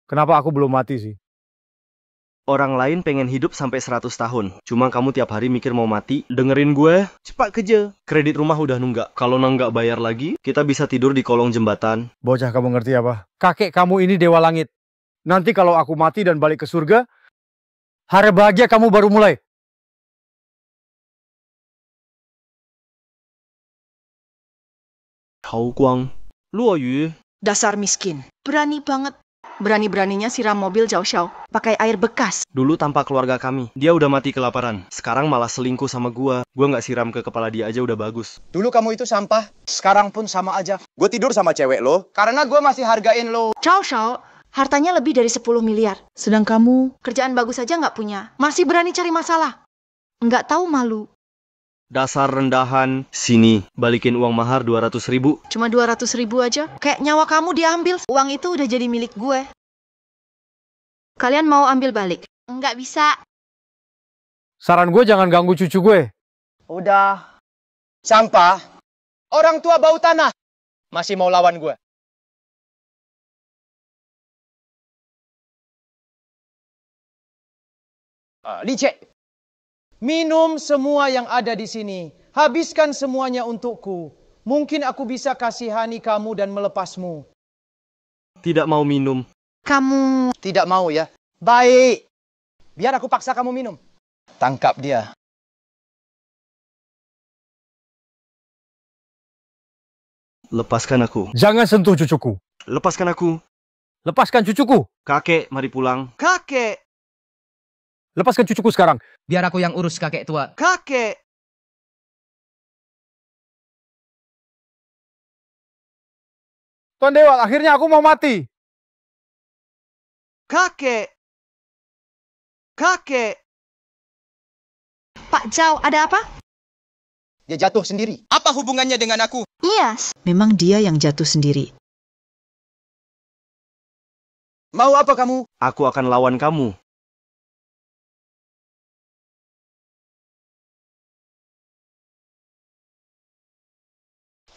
Kenapa aku belum mati sih? Orang lain pengen hidup sampai 100 tahun. Cuma kamu tiap hari mikir mau mati. Dengerin gue, cepat kerja. Kredit rumah udah nunggak. Kalau nunggak bayar lagi, kita bisa tidur di kolong jembatan. Bocah, kamu ngerti apa? Kakek kamu ini dewa langit. Nanti kalau aku mati dan balik ke surga, hari bahagia kamu baru mulai. Hao Guang, Luo Yu. Dasar miskin. Berani banget. Berani-beraninya siram mobil Zhao Xiao pakai air bekas. Dulu tanpa keluarga kami, dia udah mati kelaparan. Sekarang malah selingkuh sama gua. Gua nggak siram ke kepala dia aja udah bagus. Dulu kamu itu sampah, sekarang pun sama aja. Gue tidur sama cewek lo, karena gue masih hargain lo. Zhao Xiao, hartanya lebih dari 10 miliar. Sedang kamu kerjaan bagus aja nggak punya. Masih berani cari masalah. Nggak tahu malu. Dasar rendahan. Sini, balikin uang mahar 200.000. Cuma 200.000 aja. Kayak nyawa kamu diambil. Uang itu udah jadi milik gue. Kalian mau ambil balik? Nggak bisa. Saran gue jangan ganggu cucu gue. Udah. Sampah. Orang tua bau tanah. Masih mau lawan gue. Licek. Minum semua yang ada di sini. Habiskan semuanya untukku. Mungkin aku bisa kasihani kamu dan melepasmu. Tidak mau minum. Kamu... Tidak mau ya? Baik. Biar aku paksa kamu minum. Tangkap dia. Lepaskan aku. Jangan sentuh cucuku. Lepaskan aku. Lepaskan cucuku. Kakek, mari pulang. Kakek. Lepaskan cucuku sekarang. Biar aku yang urus kakek tua. Kakek. Tuan Dewa, akhirnya aku mau mati. Kakek. Kakek. Pak Zhao, ada apa? Dia jatuh sendiri. Apa hubungannya dengan aku? Iya. Memang dia yang jatuh sendiri. Mau apa kamu? Aku akan lawan kamu.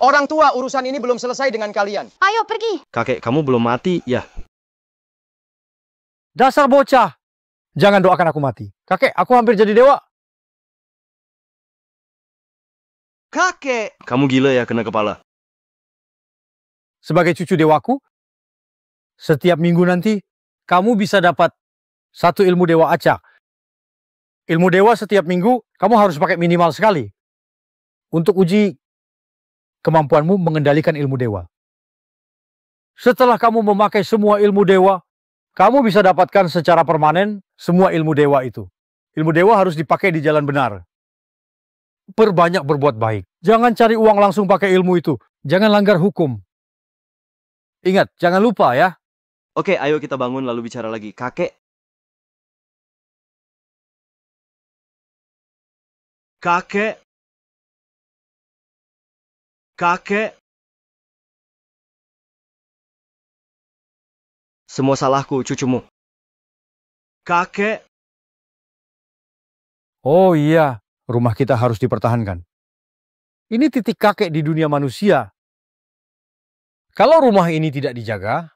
Orang tua, urusan ini belum selesai dengan kalian. Ayo pergi. Kakek, kamu belum mati, ya? Dasar bocah. Jangan doakan aku mati. Kakek, aku hampir jadi dewa. Kakek. Kamu gila ya kena kepala. Sebagai cucu dewaku, setiap minggu nanti, kamu bisa dapat 1 ilmu dewa acak. Ilmu dewa setiap minggu, kamu harus pakai minimal sekali. Untuk uji kemampuanmu mengendalikan ilmu dewa. Setelah kamu memakai semua ilmu dewa, kamu bisa dapatkan secara permanen semua ilmu dewa itu. Ilmu dewa harus dipakai di jalan benar. Perbanyak berbuat baik. Jangan cari uang langsung pakai ilmu itu. Jangan langgar hukum. Ingat, jangan lupa ya. Oke, ayo kita bangun lalu bicara lagi. Kakek. Kakek. Kakek. Semua salahku, cucumu. Kakek. Oh iya, rumah kita harus dipertahankan. Ini titik kakek di dunia manusia. Kalau rumah ini tidak dijaga,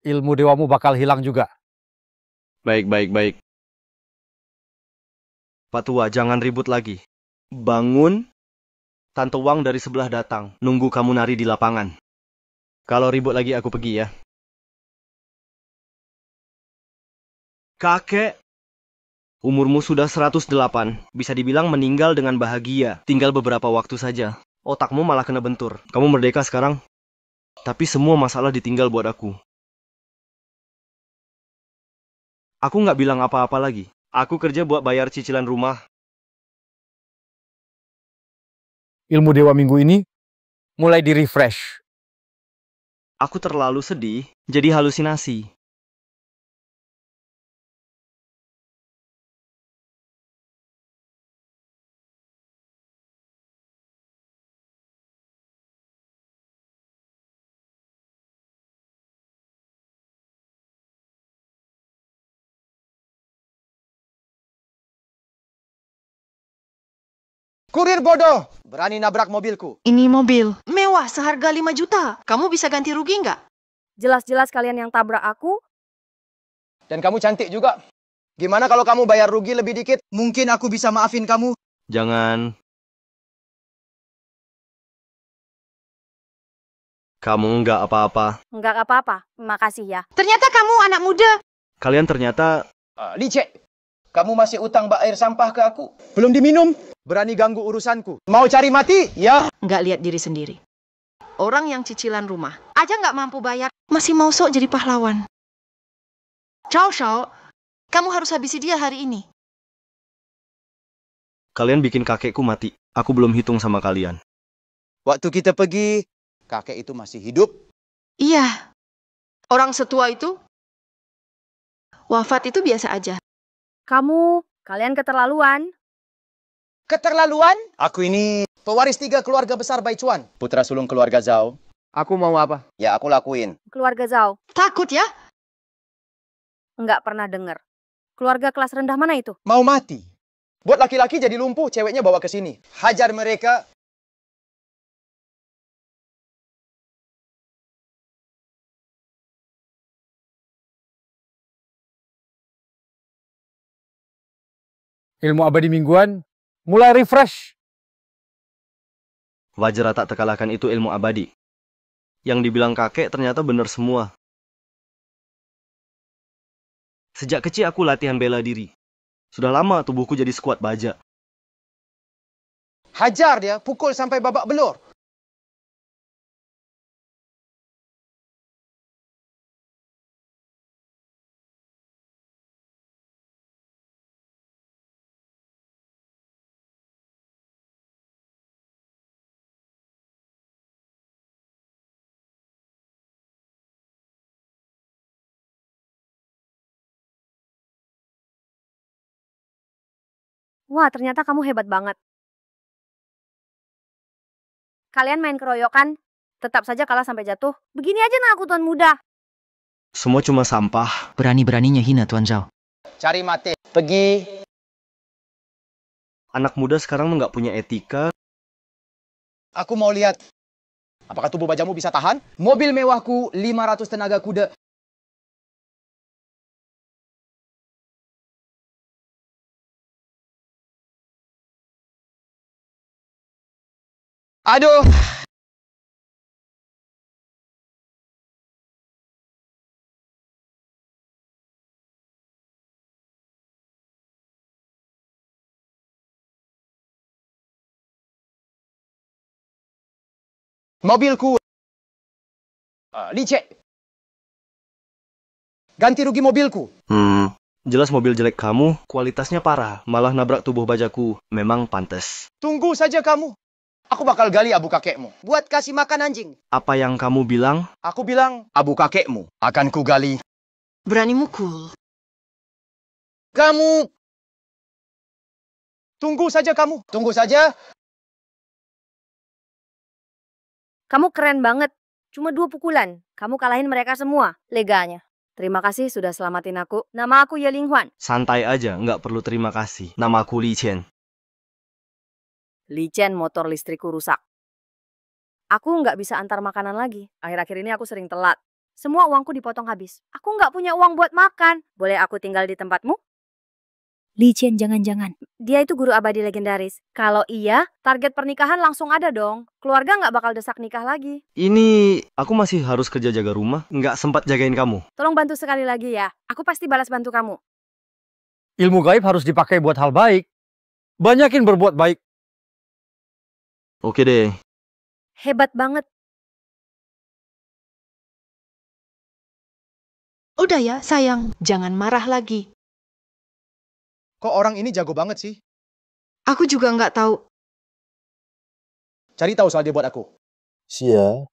ilmu dewamu bakal hilang juga. Baik, baik, baik. Pak Tua, jangan ribut lagi. Bangun. Tante Wang dari sebelah datang. Nunggu kamu nari di lapangan. Kalau ribut lagi aku pergi ya. Kakek. Umurmu sudah 108. Bisa dibilang meninggal dengan bahagia. Tinggal beberapa waktu saja. Otakmu malah kena bentur. Kamu merdeka sekarang. Tapi semua masalah ditinggal buat aku. Aku nggak bilang apa-apa lagi. Aku kerja buat bayar cicilan rumah. Ilmu dewa minggu ini mulai di-refresh. Aku terlalu sedih, jadi halusinasi. Kurir bodoh. Berani nabrak mobilku. Ini mobil. Mewah, seharga 5 juta. Kamu bisa ganti rugi nggak? Jelas-jelas kalian yang tabrak aku, Dan kamu cantik juga. Gimana kalau kamu bayar rugi lebih dikit? Mungkin aku bisa maafin kamu. Jangan. Kamu nggak apa-apa. Nggak apa-apa, makasih ya. Ternyata kamu anak muda. Kalian ternyata... Licek, kamu masih utang bak air sampah ke aku. Belum diminum. Berani ganggu urusanku. Mau cari mati? Ya. Nggak lihat diri sendiri. Orang yang cicilan rumah aja nggak mampu bayar, masih mau sok jadi pahlawan. Ciao, Shao. Kamu harus habisi dia hari ini. Kalian bikin kakekku mati. Aku belum hitung sama kalian. Waktu kita pergi, kakek itu masih hidup. Iya. Orang setua itu wafat itu biasa aja. Kalian keterlaluan. Keterlaluan? Aku ini pewaris 3 keluarga besar Baichuan. Putra sulung keluarga Zhao. Aku mau apa? Ya, aku lakuin. Keluarga Zhao. Takut ya? Nggak pernah dengar. Keluarga kelas rendah mana itu? Mau mati. Buat laki-laki jadi lumpuh, ceweknya bawa ke sini. Hajar mereka. Ilmu abadi mingguan mulai refresh. Wajra tak terkalahkan itu ilmu abadi. Yang dibilang kakek ternyata benar semua. Sejak kecil aku latihan bela diri. Sudah lama tubuhku jadi sekuat baja. Hajar dia, pukul sampai babak belur. Wah, ternyata kamu hebat banget. Kalian main keroyokan, tetap saja kalah sampai jatuh. Begini aja nah aku tuan muda. Semua cuma sampah. Berani-beraninya hina Tuan Zhao. Cari mati. Pergi. Anak muda sekarang nggak punya etika. Aku mau lihat. Apakah tubuh bajamu bisa tahan? Mobil mewahku 500 tenaga kuda. Aduh. Mobilku. Licek. Ganti rugi mobilku. Jelas mobil jelek kamu, kualitasnya parah. Malah nabrak tubuh bajaku. Memang pantas. Tunggu saja kamu. Aku bakal gali abu kakekmu. Buat kasih makan anjing. Apa yang kamu bilang? Aku bilang, abu kakekmu akan kugali. Berani mukul. Kamu. Tunggu saja kamu. Tunggu saja. Kamu keren banget. Cuma 2 pukulan. Kamu kalahin mereka semua. Leganya. Terima kasih sudah selamatin aku. Nama aku Ye Linghuan. Santai aja, nggak perlu terima kasih. Namaku Li Chen. Li Chen, motor listrikku rusak. Aku nggak bisa antar makanan lagi. Akhir-akhir ini aku sering telat. Semua uangku dipotong habis. Aku nggak punya uang buat makan. Boleh aku tinggal di tempatmu? Li Chen, jangan-jangan. Dia itu guru abadi legendaris. Kalau iya, target pernikahan langsung ada dong. Keluarga nggak bakal desak nikah lagi. Ini, aku masih harus kerja jaga rumah. Nggak sempat jagain kamu. Tolong bantu sekali lagi ya. Aku pasti balas bantu kamu. Ilmu gaib harus dipakai buat hal baik. Banyakin berbuat baik. Oke deh. Hebat banget. Udah ya, sayang. Jangan marah lagi. Kok orang ini jago banget sih? Aku juga nggak tahu. Cari tahu soal dia buat aku. Sia.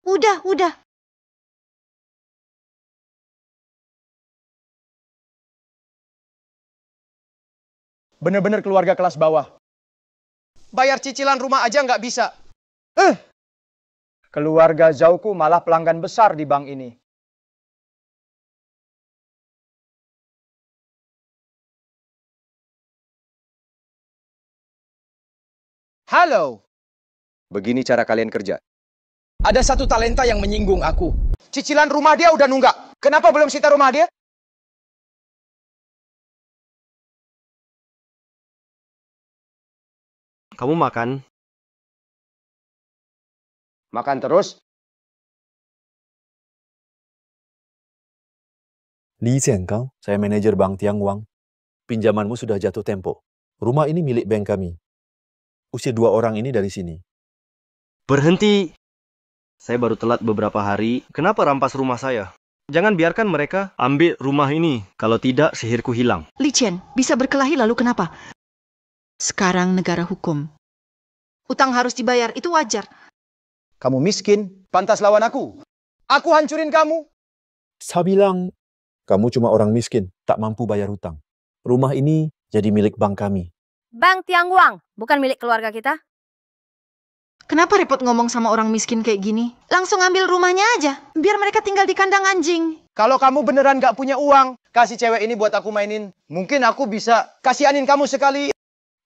Udah. Bener-bener keluarga kelas bawah. Bayar cicilan rumah aja nggak bisa. Keluarga Zhao-ku malah pelanggan besar di bank ini. Halo. Begini cara kalian kerja. Ada satu talenta yang menyinggung aku. Cicilan rumah dia udah nunggak. Kenapa belum sita rumah dia? Kamu makan? Makan terus. Li Xiankang, saya manajer Bank Tianguang. Pinjamanmu sudah jatuh tempo. Rumah ini milik bank kami. Usir 2 orang ini dari sini. Berhenti! Saya baru telat beberapa hari. Kenapa rampas rumah saya? Jangan biarkan mereka ambil rumah ini. Kalau tidak, sihirku hilang. Li Chen, bisa berkelahi lalu kenapa? Sekarang negara hukum. Utang harus dibayar, itu wajar. Kamu miskin, pantas lawan aku. Aku hancurin kamu. Saya bilang, kamu cuma orang miskin, tak mampu bayar hutang. Rumah ini jadi milik bank kami. Bank Tianguang, bukan milik keluarga kita. Kenapa repot ngomong sama orang miskin kayak gini? Langsung ambil rumahnya aja, biar mereka tinggal di kandang anjing. Kalau kamu beneran gak punya uang, kasih cewek ini buat aku mainin. Mungkin aku bisa kasihanin kamu sekali.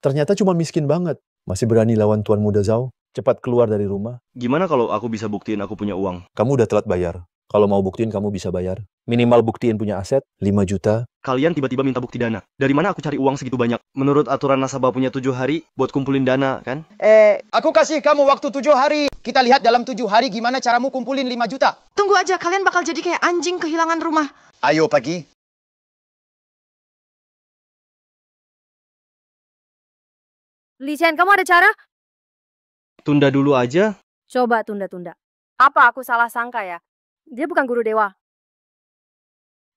Ternyata cuma miskin banget. Masih berani lawan Tuan Muda Zhao. Cepat keluar dari rumah. Gimana kalau aku bisa buktiin aku punya uang? Kamu udah telat bayar. Kalau mau buktiin, kamu bisa bayar. Minimal buktiin punya aset, 5 juta. Kalian tiba-tiba minta bukti dana. Dari mana aku cari uang segitu banyak? Menurut aturan nasabah punya 7 hari buat kumpulin dana, kan? Aku kasih kamu waktu 7 hari. Kita lihat dalam 7 hari gimana caramu kumpulin 5 juta. Tunggu aja, kalian bakal jadi kayak anjing kehilangan rumah. Ayo pergi. Li Chen, kamu ada cara? Tunda dulu aja. Coba tunda-tunda. Apa aku salah sangka ya? Dia bukan guru dewa.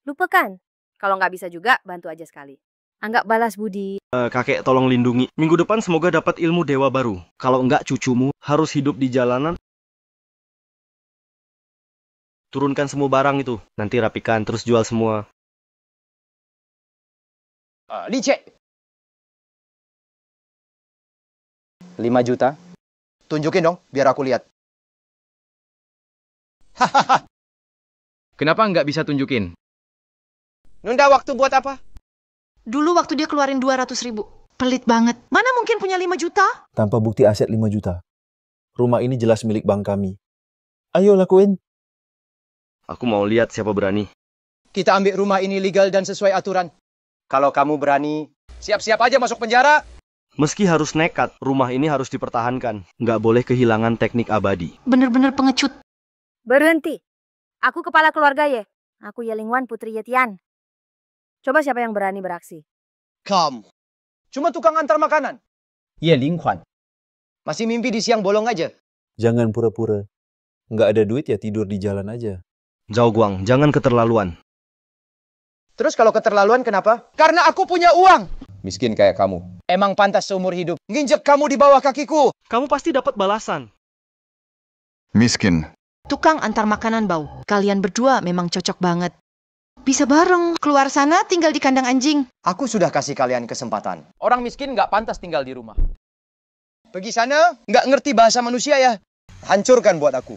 Lupakan. Kalau nggak bisa juga, bantu aja sekali. Anggap balas budi. Kakek tolong lindungi. Minggu depan semoga dapat ilmu dewa baru. Kalau enggak, cucumu harus hidup di jalanan. Turunkan semua barang itu. Nanti rapikan, terus jual semua. Licek. 5 juta. Tunjukin dong, biar aku lihat. Hahaha. Kenapa nggak bisa tunjukin? Nunda waktu buat apa? Dulu waktu dia keluarin 200 ribu. Pelit banget. Mana mungkin punya 5 juta? Tanpa bukti aset 5 juta. Rumah ini jelas milik bank kami. Ayo lakuin. Aku mau lihat siapa berani. Kita ambil rumah ini legal dan sesuai aturan. Kalau kamu berani, siap-siap aja masuk penjara. Meski harus nekat, rumah ini harus dipertahankan. Nggak boleh kehilangan teknik abadi. Bener-bener pengecut. Berhenti. Aku kepala keluarga ye. Aku Yelingwan Putri Yetian. Coba siapa yang berani beraksi? Kamu. Cuma tukang antar makanan. Ye Linghuan. Masih mimpi di siang bolong aja. Jangan pura-pura. Nggak ada duit ya tidur di jalan aja. Zhao Guang, jangan keterlaluan. Terus kalau keterlaluan kenapa? Karena aku punya uang. Miskin kayak kamu. Emang pantas seumur hidup. Nginjek kamu di bawah kakiku. Kamu pasti dapat balasan. Miskin. Tukang antar makanan bau. Kalian berdua memang cocok banget. Bisa bareng. Keluar sana tinggal di kandang anjing. Aku sudah kasih kalian kesempatan. Orang miskin nggak pantas tinggal di rumah. Pergi sana, nggak ngerti bahasa manusia ya. Hancurkan buat aku.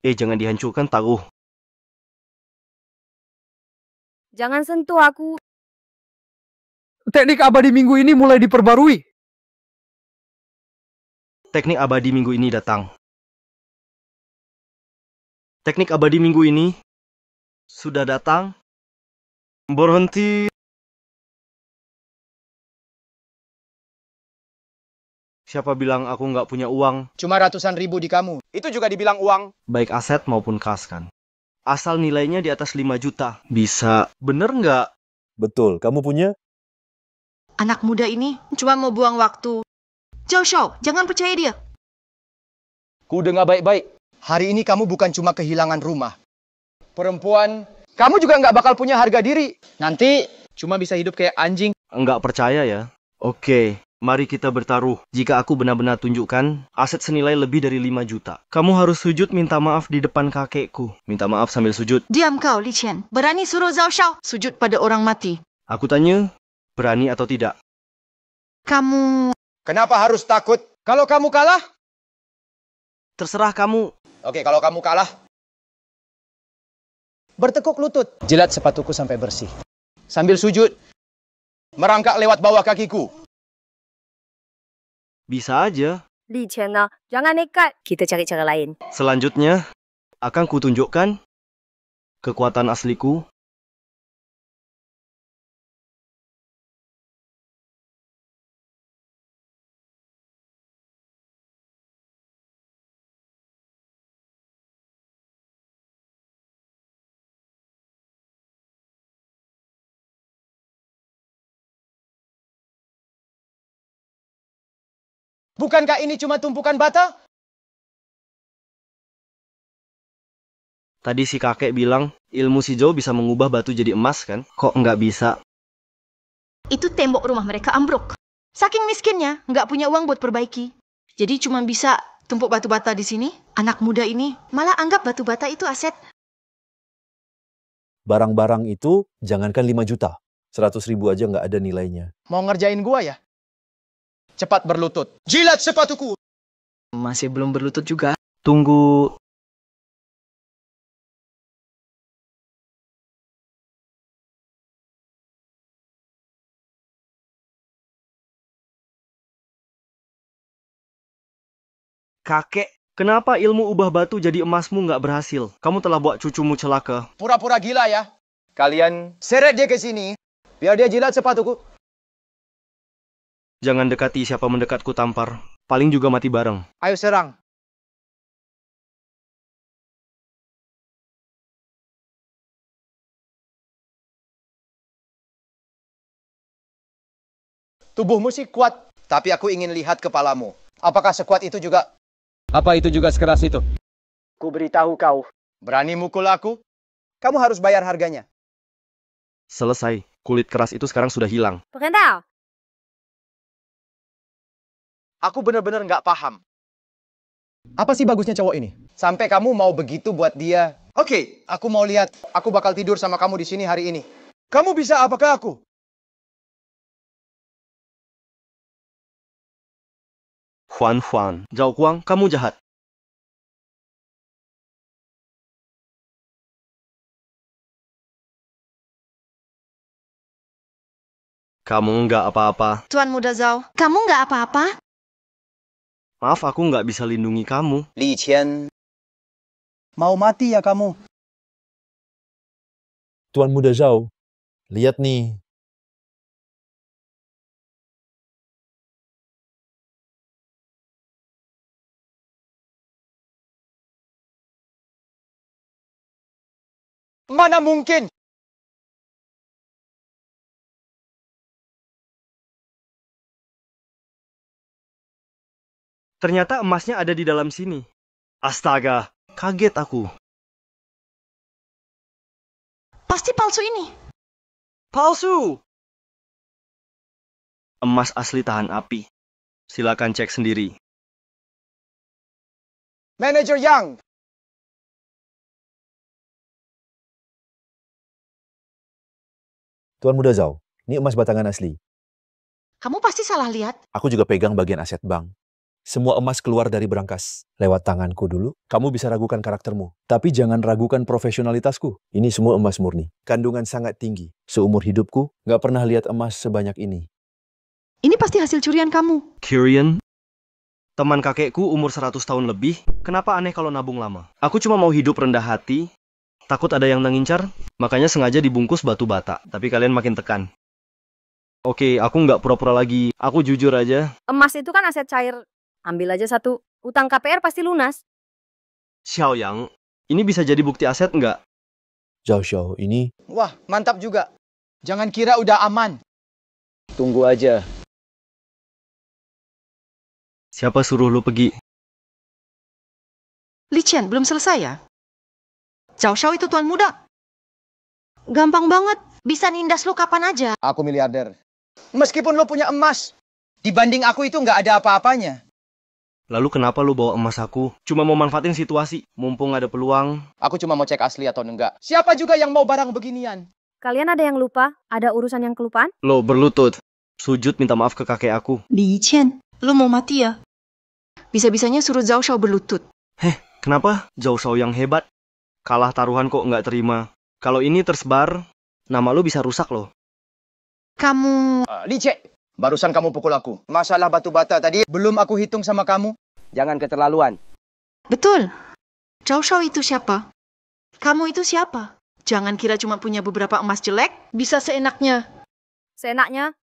Jangan dihancurkan, taruh. Jangan sentuh aku. Teknik abadi minggu ini mulai diperbarui. Teknik abadi minggu ini datang. Teknik abadi minggu ini sudah datang. Berhenti. Siapa bilang aku nggak punya uang? Cuma ratusan ribu di kamu. Itu juga dibilang uang. Baik aset maupun kas kan. Asal nilainya di atas 5 juta. Bisa. Bener nggak? Betul, kamu punya? Anak muda ini cuma mau buang waktu. Zhao Shao, jangan percaya dia. Ku dengar baik-baik. Hari ini kamu bukan cuma kehilangan rumah. Perempuan, kamu juga nggak bakal punya harga diri. Nanti cuma bisa hidup kayak anjing. Nggak percaya ya? Oke, mari kita bertaruh. Jika aku benar-benar tunjukkan aset senilai lebih dari 5 juta. Kamu harus sujud minta maaf di depan kakekku. Minta maaf sambil sujud. Diam kau, Li Chen. Berani suruh Zhao Shao sujud pada orang mati. Aku tanya, berani atau tidak? Kamu... Kenapa harus takut? Kalau kamu kalah? Terserah kamu. Oke, kalau kamu kalah. Bertekuk lutut. Jilat sepatuku sampai bersih. Sambil sujud. Merangkak lewat bawah kakiku. Bisa aja. Li Chen, jangan nekat. Kita cari cara lain. Selanjutnya, Akan kutunjukkan kekuatan asliku. Bukankah ini cuma tumpukan bata? Tadi si kakek bilang ilmu si Zhou bisa mengubah batu jadi emas kan? Kok nggak bisa? Itu tembok rumah mereka ambruk. Saking miskinnya, nggak punya uang buat perbaiki. Jadi cuma bisa tumpuk batu bata di sini. Anak muda ini malah anggap batu bata itu aset. Barang-barang itu jangankan 5 juta. 100.000 aja nggak ada nilainya. Mau ngerjain gua ya? Cepat berlutut. Jilat sepatuku. Masih belum berlutut juga. Tunggu. Kakek, kenapa ilmu ubah batu jadi emasmu nggak berhasil? Kamu telah buat cucumu celaka. Pura-pura gila ya. Kalian seret dia ke sini. Biar dia jilat sepatuku. Jangan dekati siapa mendekatku tampar. Paling juga mati bareng. Ayo serang. Tubuhmu sih kuat, tapi aku ingin lihat kepalamu. Apakah sekuat itu juga? Apa itu juga sekeras itu? Ku beritahu kau. Berani mukul aku? Kamu harus bayar harganya. Selesai. Kulit keras itu sekarang sudah hilang. Perkental. Aku benar-benar nggak paham. Apa sih bagusnya cowok ini? Sampai kamu mau begitu buat dia. Oke, aku mau lihat. Aku bakal tidur sama kamu di sini hari ini. Kamu bisa apa ke aku? Huan, Zhao Guang, kamu jahat. Kamu nggak apa-apa. Tuan Muda Zhao, kamu nggak apa-apa? Maaf, aku nggak bisa lindungi kamu. Li Qian. Mau mati ya kamu? Tuan Muda Zhao, lihat nih. Mana mungkin? Ternyata emasnya ada di dalam sini. Astaga, kaget aku. Pasti palsu ini. Palsu! Emas asli tahan api. Silakan cek sendiri. Manager Yang. Tuan Muda Zhao, ini emas batangan asli. Kamu pasti salah lihat. Aku juga pegang bagian aset bank. Semua emas keluar dari brankas. Lewat tanganku dulu, kamu bisa ragukan karaktermu. Tapi jangan ragukan profesionalitasku. Ini semua emas murni. Kandungan sangat tinggi. Seumur hidupku, nggak pernah lihat emas sebanyak ini. Ini pasti hasil curian kamu. Kyrian, teman kakekku umur 100 tahun lebih. Kenapa aneh kalau nabung lama? Aku cuma mau hidup rendah hati. Takut ada yang mengincar, makanya sengaja dibungkus batu bata. Tapi kalian makin tekan. Oke, aku nggak pura-pura lagi. Aku jujur aja. Emas itu kan aset cair. Ambil aja satu. Utang KPR pasti lunas. Xiaoyang, ini bisa jadi bukti aset nggak? Zhao Xiao, ini Wah, mantap juga. Jangan kira udah aman. Tunggu aja. Siapa suruh lu pergi? Li Qian, belum selesai ya? Zhao Xiao itu tuan muda. Gampang banget. Bisa nindas lu kapan aja. Aku miliarder. Meskipun lo punya emas, dibanding aku itu nggak ada apa-apanya. Lalu kenapa lu bawa emas aku? Cuma mau manfaatin situasi. Mumpung ada peluang. Aku cuma mau cek asli atau enggak. Siapa juga yang mau barang beginian? Kalian ada yang lupa? Ada urusan yang kelupaan? Lo berlutut. Sujud minta maaf ke kakek aku. Li Qian, lu mau mati ya? Bisa-bisanya suruh Zhao Xiao berlutut. Kenapa? Zhao Xiao yang hebat. Kalah taruhan kok nggak terima. Kalau ini tersebar, nama lu bisa rusak loh. Kamu... Li Cie, barusan kamu pukul aku. Masalah batu bata tadi belum aku hitung sama kamu. Jangan keterlaluan. Betul. Zhao Shao itu siapa? Kamu itu siapa? Jangan kira cuma punya beberapa emas jelek, bisa seenaknya. Seenaknya,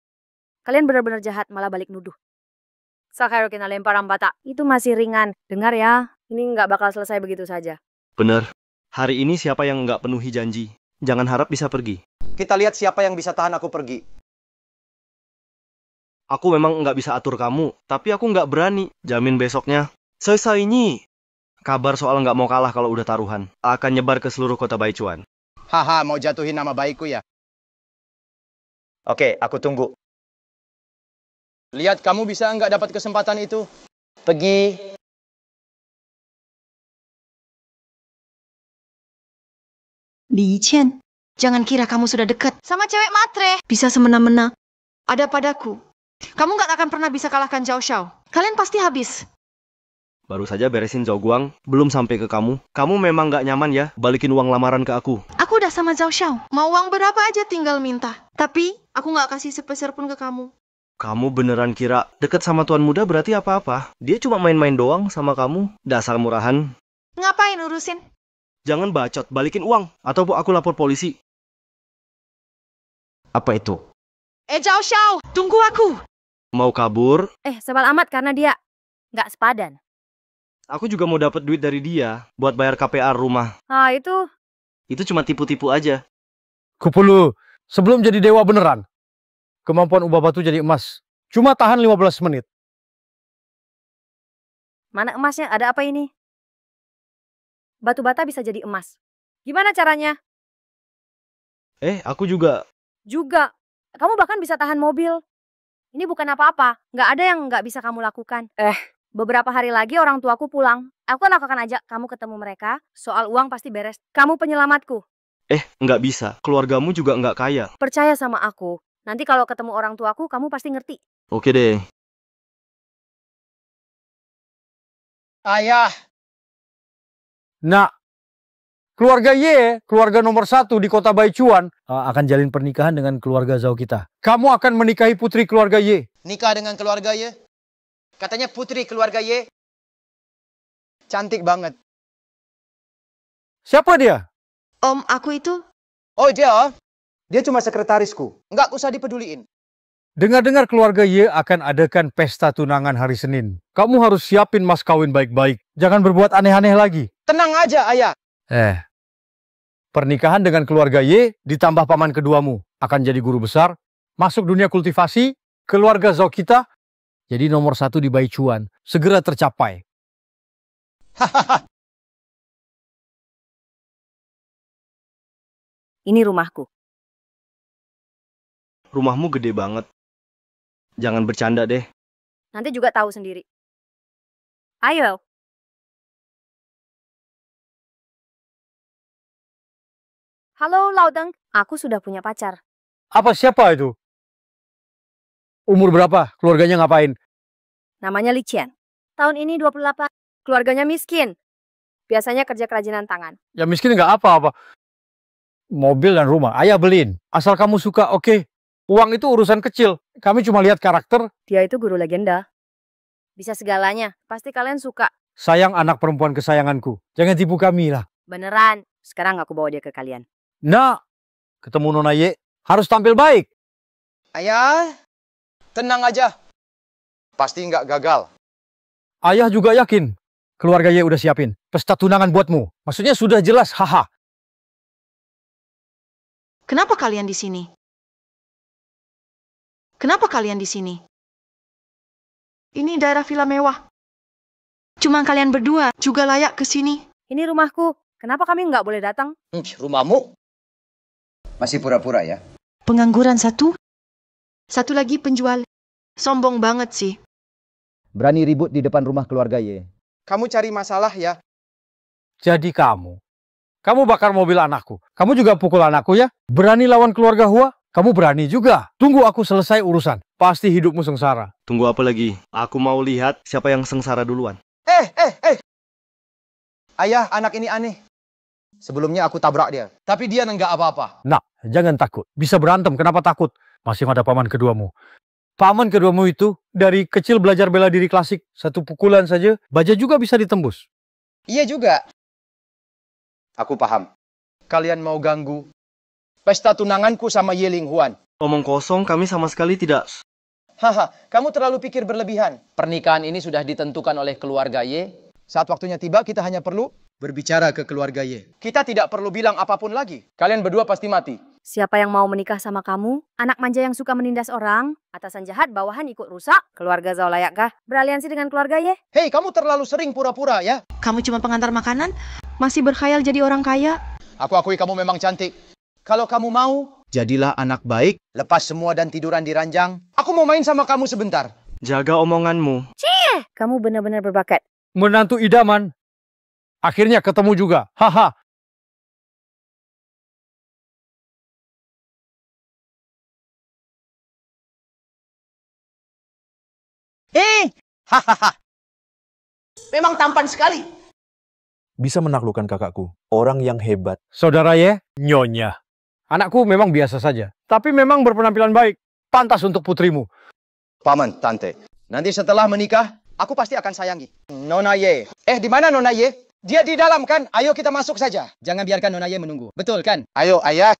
kalian benar-benar jahat malah balik nuduh. Sakairu kena lemparan bata. Itu masih ringan. Dengar ya, ini nggak bakal selesai begitu saja. Bener. Hari ini siapa yang nggak penuhi janji? Jangan harap bisa pergi. Kita lihat siapa yang bisa tahan aku pergi. Aku memang nggak bisa atur kamu, tapi aku nggak berani. Jamin besoknya. Selesai ini. Kabar soal nggak mau kalah kalau udah taruhan akan nyebar ke seluruh kota Baichuan. Haha, mau jatuhin nama baikku ya? Oke, aku tunggu. Lihat, kamu bisa nggak dapat kesempatan itu? Pergi. Li Qian, jangan kira kamu sudah dekat sama cewek matre. Bisa semena-mena. Ada padaku. Kamu nggak akan pernah bisa kalahkan Zhao Shao. Kalian pasti habis. Baru saja beresin Zhao Guang, belum sampai ke kamu. Kamu memang nggak nyaman ya balikin uang lamaran ke aku. Aku udah sama Zhao Shao. Mau uang berapa aja tinggal minta. Tapi, aku nggak kasih sepeser pun ke kamu. Kamu beneran kira deket sama tuan muda berarti apa-apa? Dia cuma main-main doang sama kamu. Dasar murahan. Ngapain urusin? Jangan bacot, balikin uang. Atau aku lapor polisi. Apa itu? Zhao Shao, tunggu aku. Mau kabur? Sebal amat karena dia nggak sepadan. Aku juga mau dapat duit dari dia buat bayar KPR rumah. Ah, itu Itu cuma tipu-tipu aja. Kupulu, sebelum jadi dewa beneran, kemampuan ubah batu jadi emas. Cuma tahan 15 menit. mana emasnya? Ada apa ini? Batu bata bisa jadi emas. Gimana caranya? Aku juga. Juga. Kamu bahkan bisa tahan mobil. Ini bukan apa-apa. Nggak ada yang nggak bisa kamu lakukan. Beberapa hari lagi orang tuaku pulang. Aku akan ajak kamu ketemu mereka. Soal uang pasti beres. Kamu penyelamatku. Nggak bisa. Keluargamu juga nggak kaya. Percaya sama aku. Nanti kalau ketemu orang tuaku, kamu pasti ngerti. Oke deh. Ayah. Nah, keluarga Ye, keluarga nomor 1 di kota Baichuan, akan jalin pernikahan dengan keluarga Zhao kita. Kamu akan menikahi putri keluarga Ye. Nikah dengan keluarga Ye? Katanya putri keluarga Ye. Cantik banget. Siapa dia? Om, aku itu... Oh, dia cuma sekretarisku. Nggak usah dipeduliin. Dengar-dengar keluarga Ye akan adakan pesta tunangan hari Senin. Kamu harus siapin mas kawin baik-baik. Jangan berbuat aneh-aneh lagi. Tenang aja, Ayah. Pernikahan dengan keluarga Ye ditambah paman keduamu akan jadi guru besar, masuk dunia kultivasi, keluarga Zhao kita jadi nomor 1 di Baichuan. Segera tercapai. Ini rumahku. Rumahmu gede banget. Jangan bercanda deh. Nanti juga tahu sendiri. Ayo. Halo, Laudeng. Aku sudah punya pacar. Siapa itu? Umur berapa? Keluarganya ngapain? Namanya Li Qian. Tahun ini 28. Keluarganya miskin. Biasanya kerja kerajinan tangan. Ya miskin nggak apa-apa. Mobil dan rumah, ayah beliin. Asal kamu suka, oke. Uang itu urusan kecil. Kami cuma lihat karakter. Dia itu guru legenda. Bisa segalanya. Pasti kalian suka. Sayang anak perempuan kesayanganku. Jangan tipu kami lah. Beneran. Sekarang aku bawa dia ke kalian. Nah, ketemu Nona Ye, harus tampil baik. Ayah, tenang aja. Pasti nggak gagal. Ayah juga yakin. Keluarga Ye udah siapin pesta tunangan buatmu. Maksudnya sudah jelas, haha. Kenapa kalian di sini? Kenapa kalian di sini? Ini daerah villa mewah. Cuma kalian berdua juga layak ke sini. Ini rumahku. Kenapa kami nggak boleh datang? Rumahmu? Masih pura-pura ya? Pengangguran satu lagi penjual. Sombong banget sih. Berani ribut di depan rumah keluarga Ye. Kamu cari masalah ya? Jadi kamu bakar mobil anakku. Kamu juga pukul anakku ya? Berani lawan keluarga Hua? Kamu berani juga. Tunggu aku selesai urusan. Pasti hidupmu sengsara. Tunggu apa lagi? Aku mau lihat siapa yang sengsara duluan. Ayah, anak ini aneh. Sebelumnya aku tabrak dia. Tapi dia nggak apa-apa. Nah, jangan takut. Bisa berantem, kenapa takut? Masih ada paman keduamu. Paman keduamu itu dari kecil belajar bela diri klasik. Satu pukulan saja, baja juga bisa ditembus. Iya juga. Aku paham. Kalian mau ganggu pesta tunanganku sama Ye Linghuan. Omong kosong, kami sama sekali tidak. Haha, kamu terlalu pikir berlebihan. Pernikahan ini sudah ditentukan oleh keluarga Ye. Saat waktunya tiba, kita hanya perlu berbicara ke keluarga Ye. Kita tidak perlu bilang apapun lagi. Kalian berdua pasti mati. Siapa yang mau menikah sama kamu? Anak manja yang suka menindas orang? Atasan jahat, bawahan ikut rusak? Keluarga Zhao layakkah beraliansi dengan keluarga Ye? Hei, kamu terlalu sering pura-pura ya. Kamu cuma pengantar makanan? Masih berkhayal jadi orang kaya? Aku akui kamu memang cantik. Kalau kamu mau, jadilah anak baik. Lepas semua dan tiduran di ranjang. Aku mau main sama kamu sebentar. Jaga omonganmu. Kamu benar-benar berbakat. Menantu idaman. Akhirnya ketemu juga. Haha. Hahaha. Memang tampan sekali. Bisa menaklukkan kakakku. Orang yang hebat. Saudara Ye, Nyonya. Anakku memang biasa saja. Tapi memang berpenampilan baik. Pantas untuk putrimu. Paman, tante. Nanti setelah menikah, aku pasti akan sayangi. Nona Ye. Di mana Nona Ye? Dia di dalam kan? Ayo kita masuk saja. Jangan biarkan Nona Ye menunggu. Betul kan? Ayo, ayah.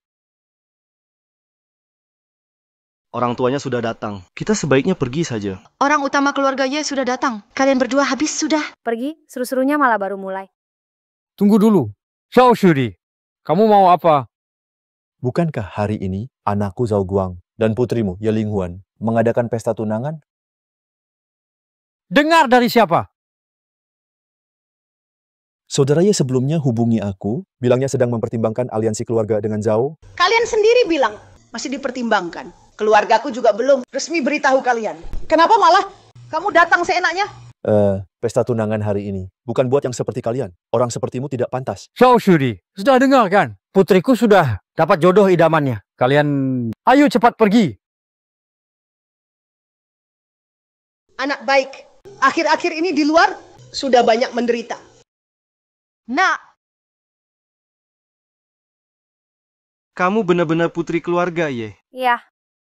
Orang tuanya sudah datang. Kita sebaiknya pergi saja. Orang utama keluarga Ye sudah datang. Kalian berdua habis sudah. Pergi, seru-serunya malah baru mulai. Tunggu dulu. Zhao Shuri, kamu mau apa? Bukankah hari ini anakku Zhao Guang dan putrimu Ye Linghuan mengadakan pesta tunangan? Dengar dari siapa? Saudara Ye sebelumnya hubungi aku, bilangnya sedang mempertimbangkan aliansi keluarga dengan Zhao. Kalian sendiri bilang masih dipertimbangkan. Keluargaku juga belum resmi beritahu kalian. Kenapa malah kamu datang seenaknya? Pesta tunangan hari ini bukan buat yang seperti kalian. Orang sepertimu tidak pantas. Zhao Shuri, sudah dengar kan? Putriku sudah dapat jodoh idamannya. Kalian, ayo cepat pergi. Anak baik. Akhir-akhir ini di luar sudah banyak menderita. Nak, Kamu benar-benar putri keluarga, Ye. Iya.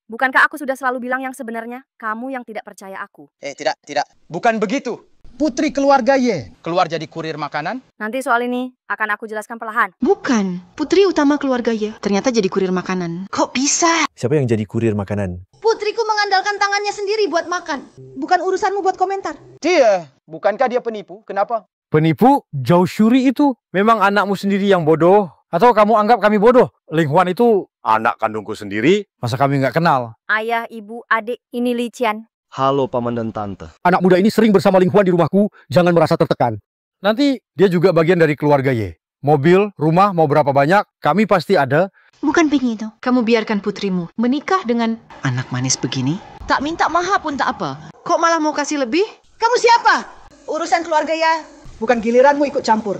Bukankah aku sudah selalu bilang yang sebenarnya? Kamu yang tidak percaya aku. Tidak. Bukan begitu. Putri keluarga Ye. Keluar jadi kurir makanan? Nanti soal ini akan aku jelaskan perlahan. bukan. Putri utama keluarga Ye. Ternyata jadi kurir makanan. Kok bisa? Siapa yang jadi kurir makanan? Putriku mengandalkan tangannya sendiri buat makan. Bukan urusanmu buat komentar. Dia. Bukankah dia penipu? Kenapa? Penipu, Zhao Shuri itu memang anakmu sendiri yang bodoh. Atau kamu anggap kami bodoh? Linghuan itu anak kandungku sendiri. Masa kami nggak kenal? Ayah, ibu, adik, ini Li Qian. Halo, paman dan tante. Anak muda ini sering bersama Linghuan di rumahku. Jangan merasa tertekan. Nanti dia juga bagian dari keluarga Ye. Mobil, rumah, mau berapa banyak, kami pasti ada. Bukan begitu. Kamu biarkan putrimu menikah dengan anak manis begini. Tak minta mahar pun tak apa. Kok malah mau kasih lebih? Kamu siapa? Urusan keluarga ya. Bukan giliranmu ikut campur.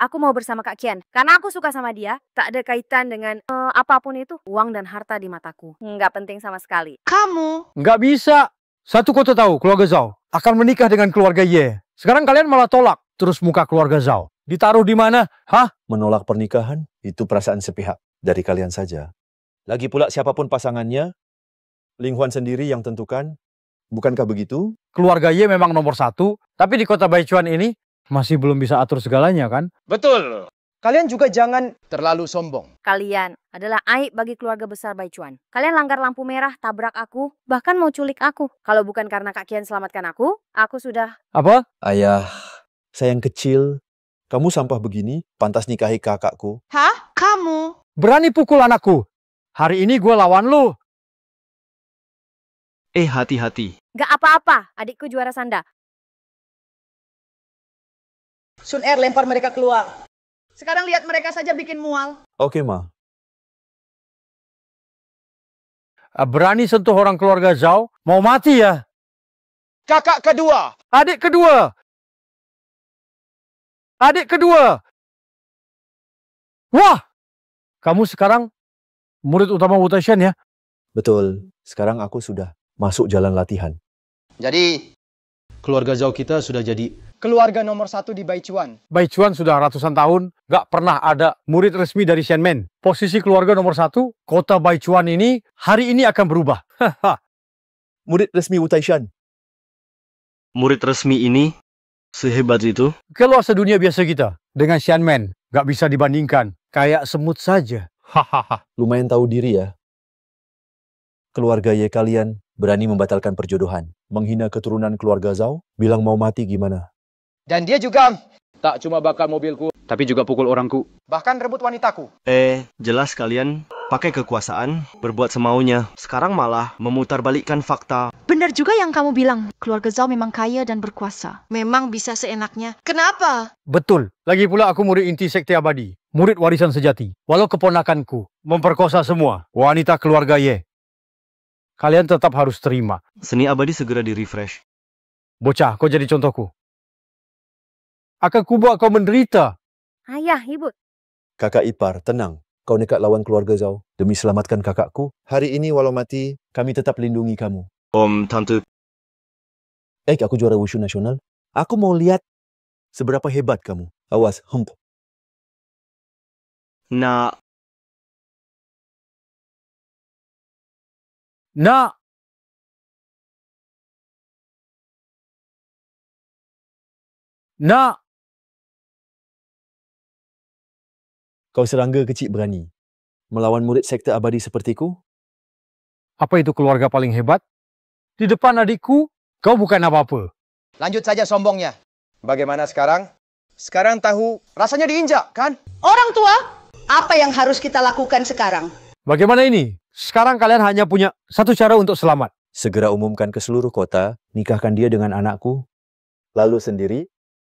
Aku mau bersama Kak Qian. Karena aku suka sama dia. Tak ada kaitan dengan apapun itu. Uang dan harta di mataku. Nggak penting sama sekali. Kamu. Nggak bisa. Satu kota tahu, keluarga Zhao akan menikah dengan keluarga Ye. Sekarang kalian malah tolak. Terus muka keluarga Zhao ditaruh di mana? Hah? Menolak pernikahan itu perasaan sepihak dari kalian saja. Lagi pula siapapun pasangannya, Linghuan sendiri yang tentukan. Bukankah begitu? Keluarga Ye memang nomor satu. Tapi di kota Baichuan ini masih belum bisa atur segalanya kan? Betul. Kalian juga jangan terlalu sombong. Kalian adalah aib bagi keluarga besar Baichuan. Kalian langgar lampu merah, tabrak aku, bahkan mau culik aku. Kalau bukan karena Kak Qian selamatkan aku sudah... Apa? Ayah, sayang kecil, kamu sampah begini, pantas nikahi kakakku. Hah? Kamu? Berani pukul anakku. Hari ini gue lawan lu. Hati-hati. Gak apa-apa, adikku juara sanda. Sun Er lempar mereka keluar. Sekarang lihat mereka saja bikin mual. Oke, Ma. Berani sentuh orang keluarga Zhao, mau mati ya? Kakak kedua. Adik kedua. Adik kedua. Wah! Kamu sekarang murid utama Wu Taishan ya? Betul, sekarang aku sudah masuk jalan latihan. Jadi, keluarga Zhao kita sudah jadi keluarga nomor satu di Baichuan. Baichuan sudah ratusan tahun, nggak pernah ada murid resmi dari Xianmen. Posisi keluarga nomor satu, kota Baichuan ini hari ini akan berubah. Murid resmi Wu Taishan. Murid resmi ini sehebat itu? Keluar sedunia biasa kita dengan Xianmen. Gak bisa dibandingkan. Kayak semut saja. Hahaha. Lumayan tahu diri ya. Keluarga Ye kalian berani membatalkan perjodohan. Menghina keturunan keluarga Zhao, bilang mau mati gimana? Dan dia juga Tak cuma bakar mobilku, tapi juga pukul orangku. bahkan rebut wanitaku. Jelas kalian pakai kekuasaan, berbuat semaunya. Sekarang malah memutarbalikkan fakta. Benar juga yang kamu bilang. Keluarga Zhao memang kaya dan berkuasa. Memang bisa seenaknya. Kenapa? Betul. Lagi pula aku murid inti Sekte Abadi. Murid warisan sejati. Walau keponakanku memperkosa semua wanita keluarga Ye. Kalian tetap harus terima. Seni abadi segera di-refresh. Bocah, kau jadi contohku. Akan kubuat kau menderita. Ayah, ibu. Kakak ipar, tenang. Kau nekat lawan keluarga Zhao. Demi selamatkan kakakku, hari ini walau mati, kami tetap lindungi kamu. Om, Tante, Aku juara wushu nasional. Aku mau lihat seberapa hebat kamu. Awas, nak, Nak, nak. Kau serangga kecil berani. Melawan murid sekte abadi sepertiku? Apa itu keluarga paling hebat? Di depan adikku, kau bukan apa-apa. Lanjut saja sombongnya. Bagaimana sekarang? Sekarang tahu rasanya diinjak, kan? Orang tua, apa yang harus kita lakukan sekarang? Bagaimana ini? Sekarang kalian hanya punya satu cara untuk selamat. Segera umumkan ke seluruh kota, nikahkan dia dengan anakku, lalu sendiri,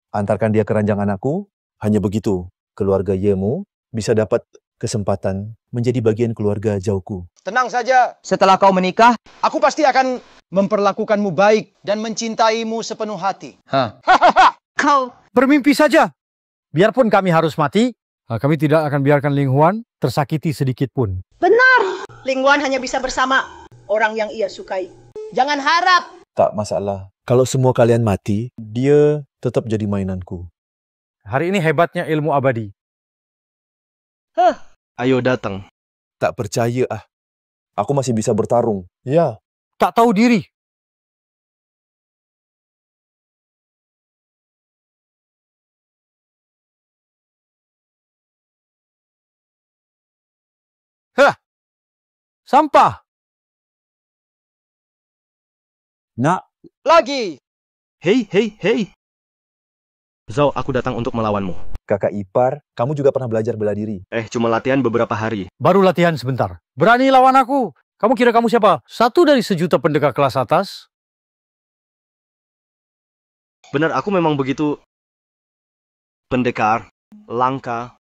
antarkan dia ke ranjang anakku. Hanya begitu, keluarga Yemu bisa dapat kesempatan menjadi bagian keluarga Zhao-ku. Tenang saja. Setelah kau menikah, Aku pasti akan memperlakukanmu baik dan mencintaimu sepenuh hati. Kau Bermimpi saja. Biarpun kami harus mati, kami tidak akan biarkan Ling Huan tersakiti sedikit pun. Benar. Ling Wan hanya bisa bersama orang yang ia sukai. Jangan harap. Tak masalah. Kalau semua kalian mati, dia tetap jadi mainanku. Hari ini hebatnya ilmu abadi. ayo datang. Tak percaya ah. Aku masih bisa bertarung. Ya. Tak tahu diri. Hah! Sampah! Nak, Lagi. Hei, hei, hei. Zhao, aku datang untuk melawanmu. kakak ipar, kamu juga pernah belajar bela diri. Cuma latihan beberapa hari. Baru latihan sebentar. Berani lawan aku? Kamu kira kamu siapa? Satu dari sejuta pendekar kelas atas? Benar, aku memang begitu pendekar, langka.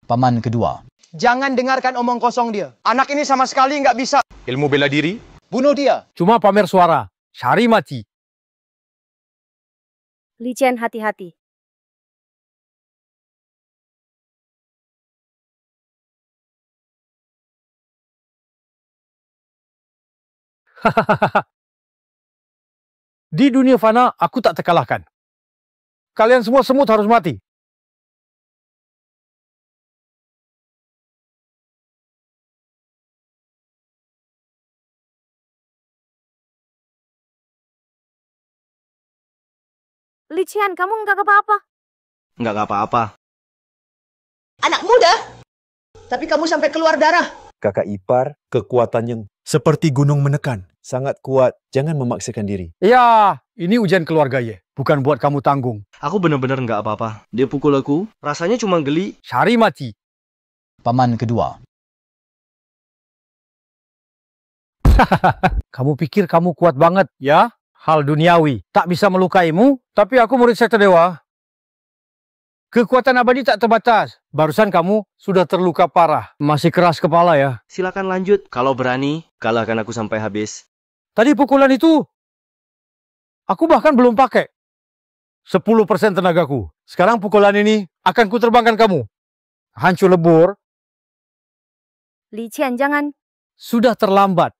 paman kedua. Jangan dengarkan omong kosong dia. Anak ini sama sekali nggak bisa. Ilmu bela diri? Bunuh dia. Cuma pamer suara. Cari mati. Li Chen, hati-hati. Di dunia fana, aku tak terkalahkan. Kalian semua semut harus mati. Li Chen, kamu nggak apa-apa. Nggak apa-apa. Anak muda. Tapi kamu sampai keluar darah. Kakak ipar, kekuatannya seperti gunung menekan. Sangat kuat, jangan memaksakan diri. Ya, ini ujian keluarga Ye. Bukan buat kamu tanggung. Aku benar-benar nggak apa-apa. Dia pukul aku, rasanya cuma geli. Cari mati. Paman kedua. Kamu pikir kamu kuat banget, ya? Hal duniawi. Tak bisa melukaimu, tapi aku murid sekte dewa. Kekuatan abadi tak terbatas. Barusan kamu sudah terluka parah. Masih keras kepala ya. Silakan lanjut. Kalau berani, kalahkan aku sampai habis. Tadi pukulan itu, aku bahkan belum pakai 10% tenagaku. Sekarang pukulan ini akan kuterbangkan kamu. Hancur lebur. Li Chen, jangan. Sudah terlambat.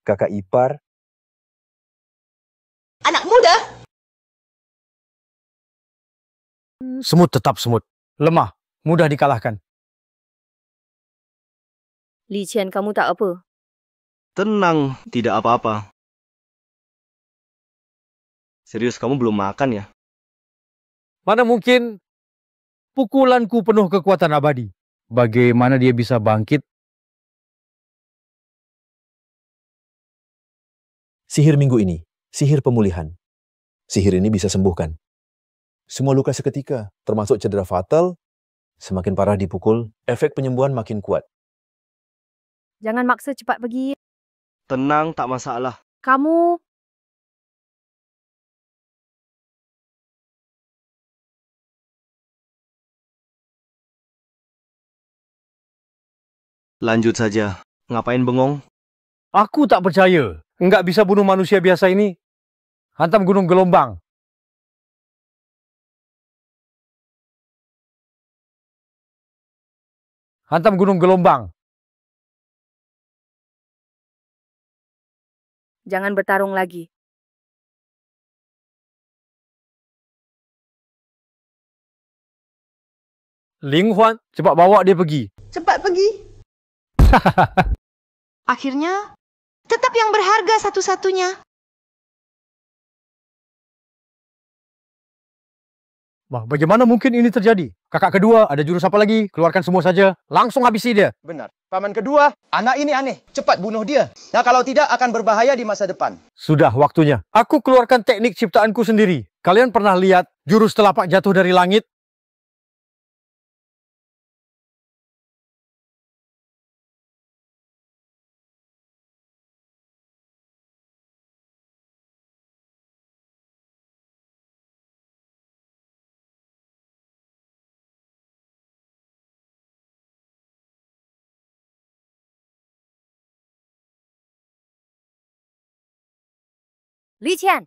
Kakak ipar, Anak muda. Semut tetap semut. Lemah, mudah dikalahkan. Li Chen, kamu tak apa. Tenang, tidak apa-apa. Serius, kamu belum makan ya? Mana mungkin pukulanku penuh kekuatan abadi. Bagaimana dia bisa bangkit? Sihir minggu ini, sihir pemulihan. Sihir ini bisa sembuhkan semua luka seketika, termasuk cedera fatal. Semakin parah dipukul, efek penyembuhan makin kuat. Jangan maksa cepat pergi. Tenang, tak masalah. Kamu... Lanjut saja. Ngapain bengong? Aku tak percaya. Enggak bisa bunuh manusia biasa ini. Hantam gunung gelombang. Hantam gunung gelombang. Jangan bertarung lagi. Ling Huan, cepat bawa dia pergi. Cepat pergi. Akhirnya, tetap yang berharga satu-satunya. Bah, bagaimana mungkin ini terjadi? Kakak kedua, ada jurus apa lagi? Keluarkan semua saja. Langsung habisi dia. Benar. Paman kedua, anak ini aneh. Cepat bunuh dia. Nah, kalau tidak akan berbahaya di masa depan. Sudah waktunya. Aku keluarkan teknik ciptaanku sendiri. Kalian pernah lihat jurus telapak jatuh dari langit? Li Qian,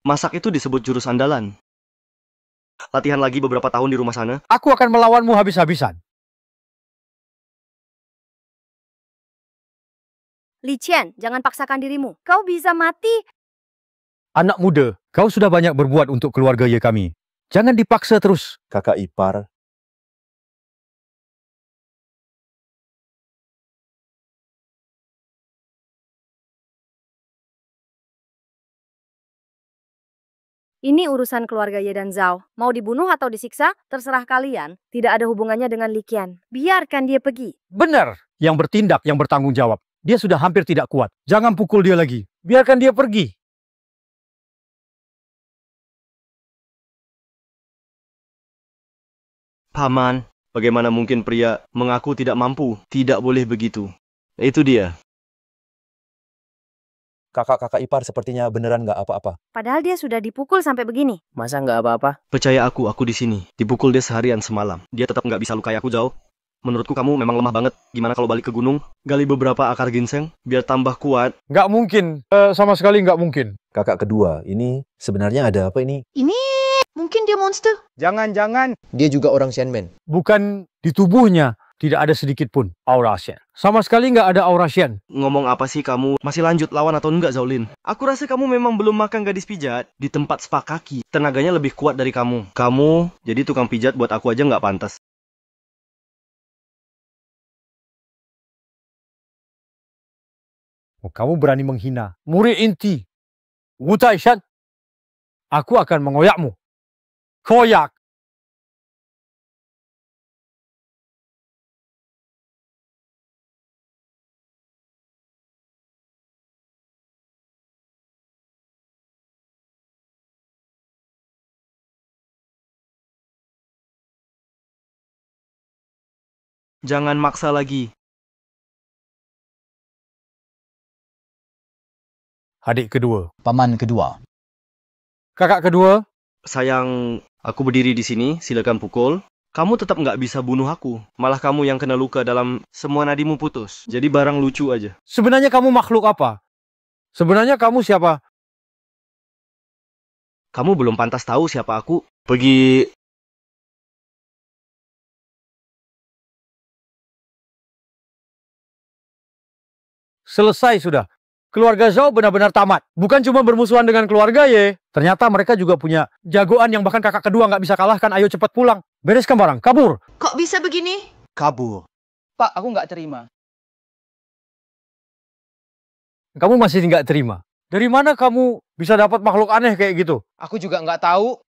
Masak itu disebut jurus andalan. Latihan lagi beberapa tahun di rumah sana. Aku akan melawanmu habis-habisan. Li Qian, jangan paksakan dirimu. Kau bisa mati. Anak muda, kau sudah banyak berbuat untuk keluarga ya kami. Jangan dipaksa terus. Kakak ipar, Ini urusan keluarga Ye dan Zhao. Mau dibunuh atau disiksa, terserah kalian. Tidak ada hubungannya dengan Li Qian. Biarkan dia pergi. Benar. Yang bertindak, yang bertanggung jawab. Dia sudah hampir tidak kuat. Jangan pukul dia lagi. Biarkan dia pergi. Paman, bagaimana mungkin pria mengaku tidak mampu? Tidak boleh begitu. Itu dia. kakak-kakak ipar sepertinya beneran nggak apa-apa. Padahal dia sudah dipukul sampai begini. Masa nggak apa-apa? Percaya aku di sini. Dipukul dia seharian semalam. Dia tetap nggak bisa lukai aku jauh. Menurutku kamu memang lemah banget. Gimana kalau balik ke gunung, gali beberapa akar ginseng, biar tambah kuat? Nggak mungkin. Sama sekali nggak mungkin. Kakak kedua, ini sebenarnya ada apa ini? Ini mungkin dia monster. Jangan-jangan dia juga orang Shenmen. Bukan di tubuhnya. Tidak ada sedikit pun aura Shen. Sama sekali nggak ada aura Shen. Ngomong apa sih kamu? Masih lanjut lawan atau enggak, Zaulin? Aku rasa kamu memang belum makan gadis pijat di tempat spa kaki. Tenaganya lebih kuat dari kamu. Kamu jadi tukang pijat buat aku aja nggak pantas. Oh, kamu berani menghina murid inti Wu Taishan? Aku akan mengoyakmu. Koyak. Jangan maksa lagi. Adik kedua. Paman kedua. Kakak kedua. Sayang, aku berdiri di sini, silakan pukul. Kamu tetap nggak bisa bunuh aku. Malah kamu yang kena luka dalam semua nadimu putus. Jadi barang lucu aja. Sebenarnya kamu makhluk apa? Sebenarnya kamu siapa? Kamu belum pantas tahu siapa aku. Pergi. Selesai sudah. Keluarga Zhao benar-benar tamat. Bukan cuma bermusuhan dengan keluarga Ye. Ternyata mereka juga punya jagoan yang bahkan kakak kedua nggak bisa kalahkan. Ayo cepat pulang. Bereskan barang. Kabur. Kok bisa begini? Kabur. Pak, aku nggak terima. Kamu masih nggak terima. Dari mana kamu bisa dapat makhluk aneh kayak gitu? Aku juga nggak tahu.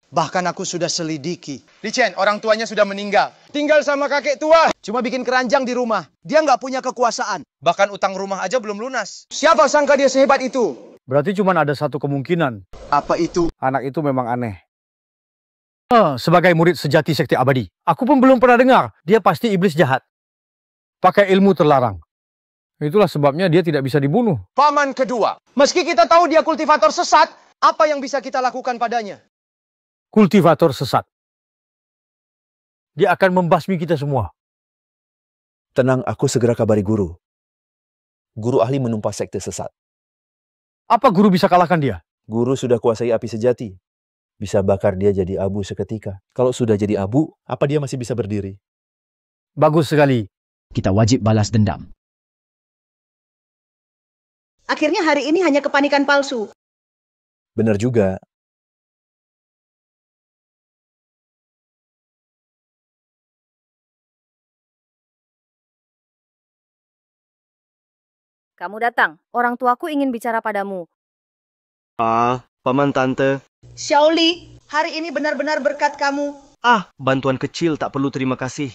Bahkan aku sudah selidiki. Li Chen, orang tuanya sudah meninggal. Tinggal sama kakek tua. Cuma bikin keranjang di rumah. Dia nggak punya kekuasaan. Bahkan utang rumah aja belum lunas. Siapa sangka dia sehebat itu? Berarti cuma ada satu kemungkinan. Apa itu? Anak itu memang aneh. Sebagai murid sejati sekte abadi, aku pun belum pernah dengar. Dia pasti iblis jahat. Pakai ilmu terlarang. Itulah sebabnya dia tidak bisa dibunuh. Paman kedua. Meski kita tahu dia kultivator sesat, apa yang bisa kita lakukan padanya? Kultivator sesat. Dia akan membasmi kita semua. Tenang, aku segera kabari guru. Guru ahli menumpas sekte sesat. Apa guru bisa kalahkan dia? Guru sudah kuasai api sejati. Bisa bakar dia jadi abu seketika. Kalau sudah jadi abu, apa dia masih bisa berdiri? Bagus sekali. Kita wajib balas dendam. Akhirnya hari ini hanya kepanikan palsu. Benar juga. Kamu datang. Orang tuaku ingin bicara padamu. Paman tante. Xiaoli, hari ini benar-benar berkat kamu. Bantuan kecil tak perlu terima kasih.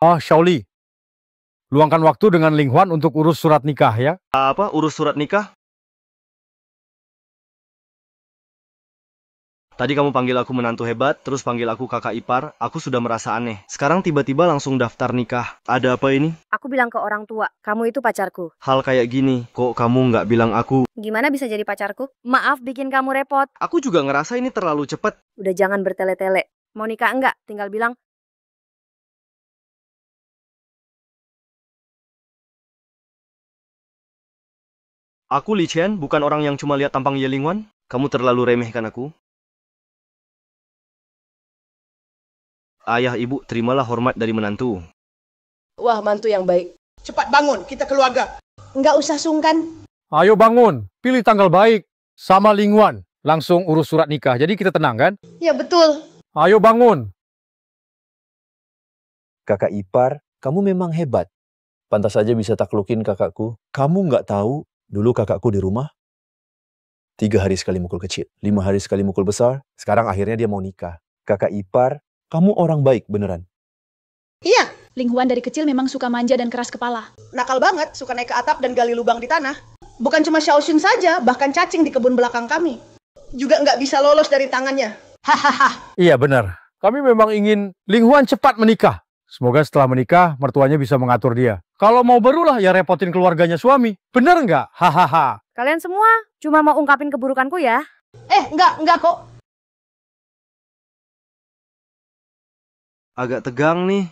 Shaoli. Luangkan waktu dengan Ling Huan untuk urus surat nikah ya. Apa? Urus surat nikah? Tadi kamu panggil aku menantu hebat, terus panggil aku kakak ipar, aku sudah merasa aneh. Sekarang tiba-tiba langsung daftar nikah. Ada apa ini? Aku bilang ke orang tua, kamu itu pacarku. Hal kayak gini, kok kamu nggak bilang aku? Gimana bisa jadi pacarku? Maaf bikin kamu repot. Aku juga ngerasa ini terlalu cepat. Udah jangan bertele-tele. Mau nikah enggak? Tinggal bilang. Aku Li Chen, bukan orang yang cuma lihat tampang Ye Lingwan. Kamu terlalu remehkan aku. Ayah ibu, terimalah hormat dari menantu. Wah, mantu yang baik. Cepat bangun, kita keluarga. Nggak usah sungkan. Ayo bangun, pilih tanggal baik. Sama Ling Huan, langsung urus surat nikah. Jadi kita tenang kan? Ya betul. Ayo bangun. Kakak ipar, kamu memang hebat. Pantas saja bisa taklukin kakakku. Kamu nggak tahu, dulu kakakku di rumah 3 hari sekali mukul kecil, 5 hari sekali mukul besar. Sekarang akhirnya dia mau nikah. Kakak ipar, kamu orang baik beneran. Iya. Ling Huan dari kecil memang suka manja dan keras kepala. Nakal banget, suka naik ke atap dan gali lubang di tanah. Bukan cuma Xiaoxun saja, bahkan cacing di kebun belakang kami. Juga nggak bisa lolos dari tangannya. Hahaha. Iya benar. Kami memang ingin Ling Huan cepat menikah. Semoga setelah menikah, mertuanya bisa mengatur dia. Kalau mau berulah, ya repotin keluarganya suami. Bener nggak? Hahaha. Kalian semua cuma mau ungkapin keburukanku ya? Enggak kok. Agak tegang nih.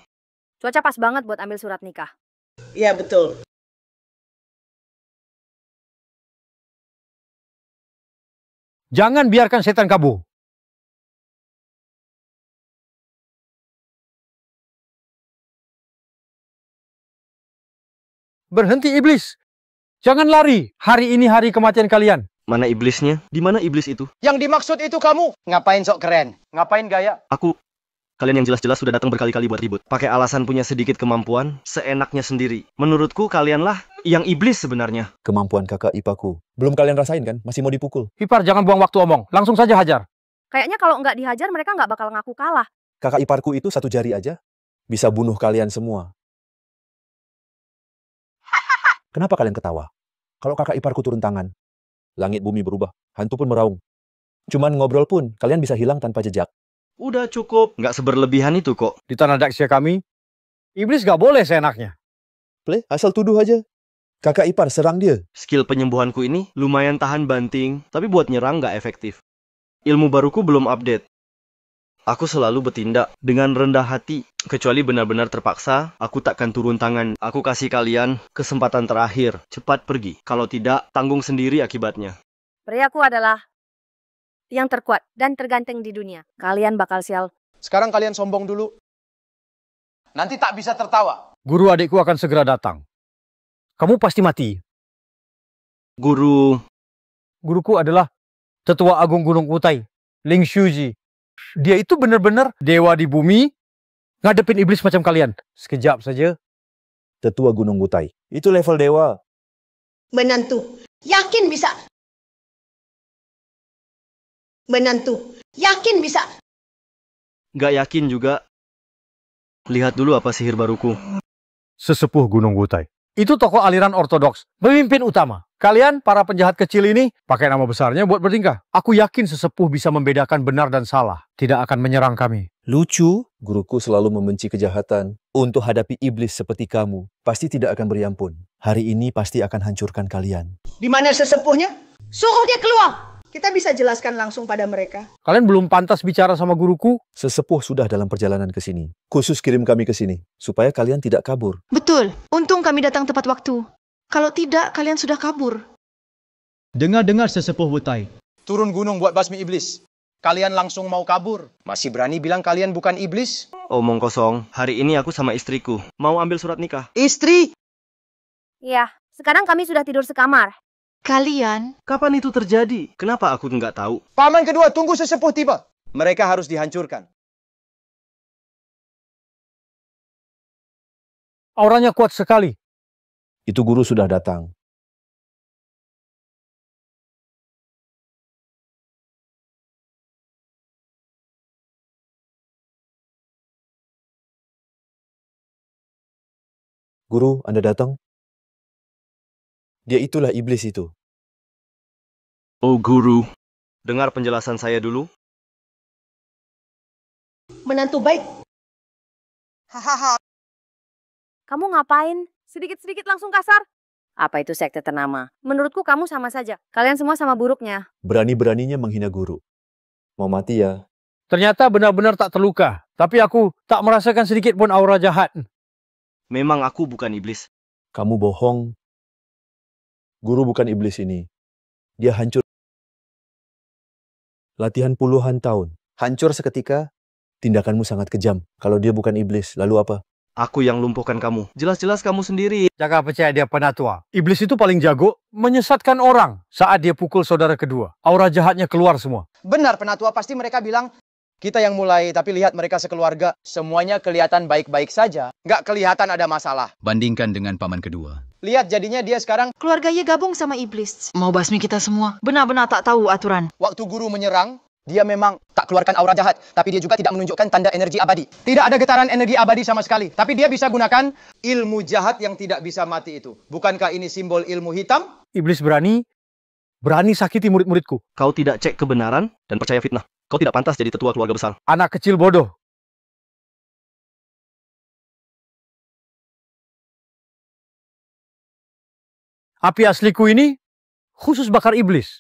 Cuaca pas banget buat ambil surat nikah. Iya, betul. Jangan biarkan setan kabur. Berhenti iblis. Jangan lari. Hari ini hari kematian kalian. Mana iblisnya? Di mana iblis itu? Yang dimaksud itu kamu. Ngapain sok keren? Ngapain gaya? Kalian yang jelas-jelas sudah datang berkali-kali buat ribut. Pakai alasan punya sedikit kemampuan, seenaknya sendiri. Menurutku kalianlah yang iblis sebenarnya. Kemampuan kakak ipaku. Belum kalian rasain kan? Masih mau dipukul. Ipar, jangan buang waktu omong. Langsung saja hajar. Kayaknya kalau nggak dihajar mereka nggak bakal ngaku kalah. Kakak iparku itu 1 jari aja bisa bunuh kalian semua. Kenapa kalian ketawa? Kalau kakak iparku turun tangan, langit bumi berubah, hantu pun meraung. Cuman ngobrol pun, kalian bisa hilang tanpa jejak. Udah cukup, nggak seberlebihan itu kok. Di tanah daksya kami, iblis nggak boleh seenaknya. Play, asal tuduh aja. Kakak ipar serang dia. Skill penyembuhanku ini lumayan tahan banting, tapi buat nyerang nggak efektif. Ilmu baruku belum update. Aku selalu bertindak dengan rendah hati. Kecuali benar-benar terpaksa, aku takkan turun tangan. Aku kasih kalian kesempatan terakhir. Cepat pergi. Kalau tidak, tanggung sendiri akibatnya. Priaku adalah yang terkuat dan terganteng di dunia. Kalian bakal sial. Sekarang kalian sombong dulu. Nanti tak bisa tertawa. Guru adikku akan segera datang. Kamu pasti mati. Guruku adalah Tetua Agung Gunung Utai, Ling Shuji. Dia itu benar-benar dewa di bumi, ngadepin iblis macam kalian. Sekejap saja. Tetua Gunung Utai. Itu level dewa. Menantu, yakin bisa. Menantu, yakin bisa. Gak yakin juga. Lihat dulu apa sihir baruku. Sesepuh Gunung Wutai. Itu tokoh aliran ortodoks, pemimpin utama. Kalian, para penjahat kecil ini, pakai nama besarnya buat bertingkah. Aku yakin sesepuh bisa membedakan benar dan salah. Tidak akan menyerang kami. Lucu, guruku selalu membenci kejahatan. Untuk hadapi iblis seperti kamu, pasti tidak akan beri ampun. Hari ini pasti akan hancurkan kalian. Di mana sesepuhnya? Suruh dia keluar. Kita bisa jelaskan langsung pada mereka. Kalian belum pantas bicara sama guruku? Sesepuh sudah dalam perjalanan ke sini. Khusus kirim kami ke sini, supaya kalian tidak kabur. Betul, untung kami datang tepat waktu. Kalau tidak, kalian sudah kabur. Dengar-dengar sesepuh Wutai. Turun gunung buat basmi iblis. Kalian langsung mau kabur. Masih berani bilang kalian bukan iblis? Omong kosong. Hari ini aku sama istriku. Mau ambil surat nikah. Istri? Iya, sekarang kami sudah tidur sekamar. Kalian? Kapan itu terjadi? Kenapa aku nggak tahu? Paman kedua, tunggu sesepuh tiba. Mereka harus dihancurkan. Auranya kuat sekali. Itu guru sudah datang. Guru, Anda datang? Dia itulah iblis itu. Oh guru, dengar penjelasan saya dulu. Menantu baik. Hahaha. Kamu ngapain? Sedikit-sedikit langsung kasar? Apa itu sekte ternama? Menurutku kamu sama saja. Kalian semua sama buruknya. Berani-beraninya menghina guru. Mau mati ya? Ternyata benar-benar tak terluka. Tapi aku tak merasakan sedikit pun aura jahat. Memang aku bukan iblis. Kamu bohong. Guru bukan iblis ini. Dia hancur. Latihan puluhan tahun. Hancur seketika. Tindakanmu sangat kejam. Kalau dia bukan iblis, lalu apa? Aku yang lumpuhkan kamu. Jelas-jelas kamu sendiri. Jangan percaya dia penatua. Iblis itu paling jago menyesatkan orang saat dia pukul saudara kedua. Aura jahatnya keluar semua. Benar, penatua pasti mereka bilang, kita yang mulai, tapi lihat mereka sekeluarga. Semuanya kelihatan baik-baik saja. Nggak kelihatan ada masalah. Bandingkan dengan paman kedua. Lihat jadinya dia sekarang Keluarganya gabung sama iblis. Mau basmi kita semua. Benar-benar tak tahu aturan. waktu guru menyerang, dia memang tak keluarkan aura jahat, tapi dia juga tidak menunjukkan tanda energi abadi. Tidak ada getaran energi abadi sama sekali, tapi dia bisa gunakan ilmu jahat yang tidak bisa mati itu. Bukankah ini simbol ilmu hitam? Iblis berani sakiti murid-muridku. Kau tidak cek kebenaran dan percaya fitnah. Kau tidak pantas jadi tetua keluarga besar. Anak kecil bodoh. Api asliku ini khusus bakar iblis.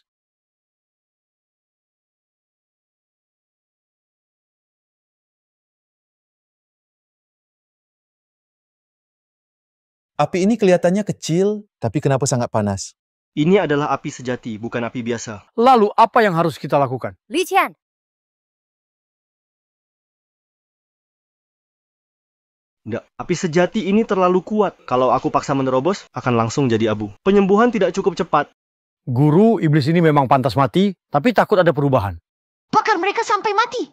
Api ini kelihatannya kecil, tapi kenapa sangat panas? Ini adalah api sejati, bukan api biasa. Lalu apa yang harus kita lakukan? Li Qian, Nggak, api sejati ini terlalu kuat. Kalau aku paksa menerobos, akan langsung jadi abu. Penyembuhan tidak cukup cepat. Guru, iblis ini memang pantas mati, tapi takut ada perubahan. Bakar mereka sampai mati.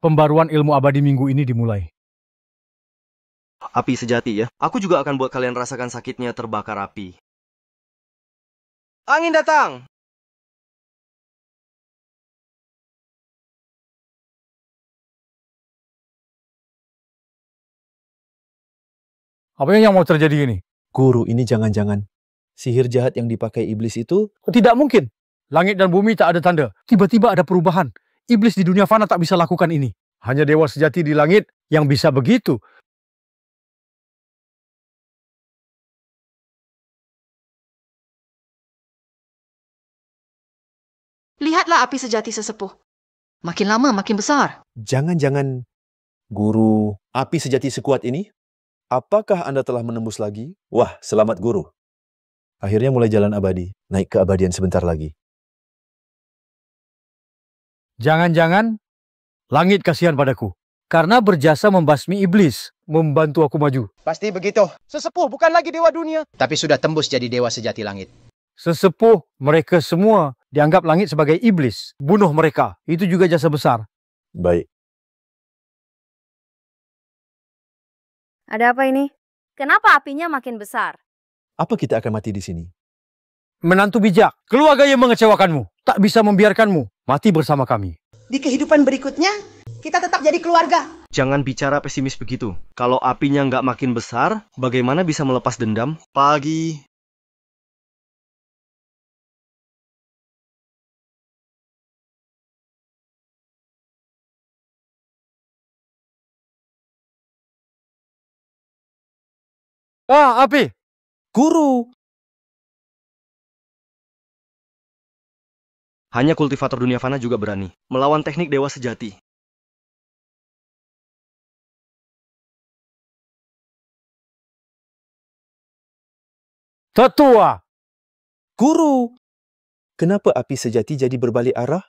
Pembaruan ilmu abadi minggu ini dimulai. Api sejati ya. Aku juga akan buat kalian rasakan sakitnya terbakar api. Angin datang! Apa yang mau terjadi ini? Guru, ini jangan-jangan sihir jahat yang dipakai iblis itu? Tidak mungkin. Langit dan bumi tak ada tanda. Tiba-tiba ada perubahan. Iblis di dunia fana tak bisa lakukan ini. Hanya dewa sejati di langit yang bisa begitu. Lihatlah api sejati sesepuh. Makin lama makin besar. Jangan-jangan guru, api sejati sekuat ini? Apakah Anda telah menembus lagi? Wah, selamat guru. Akhirnya mulai jalan abadi, naik ke abadian sebentar lagi. Jangan-jangan langit kasihan padaku. Karena berjasa membasmi iblis, membantu aku maju. Pasti begitu. Sesepuh bukan lagi dewa dunia, tapi sudah tembus jadi dewa sejati langit. Sesepuh mereka semua dianggap langit sebagai iblis. Bunuh mereka. Itu juga jasa besar. Baik. Ada apa ini? Kenapa apinya makin besar? Apa kita akan mati di sini? Menantu bijak, keluarga yang mengecewakanmu, tak bisa membiarkanmu mati bersama kami. Di kehidupan berikutnya, kita tetap jadi keluarga. Jangan bicara pesimis begitu. Kalau apinya nggak makin besar, bagaimana bisa melepas dendam? Pagi. Ah, api! Guru! Hanya kultivator dunia fana juga berani melawan teknik dewa sejati. Tetua! Guru! Kenapa api sejati jadi berbalik arah?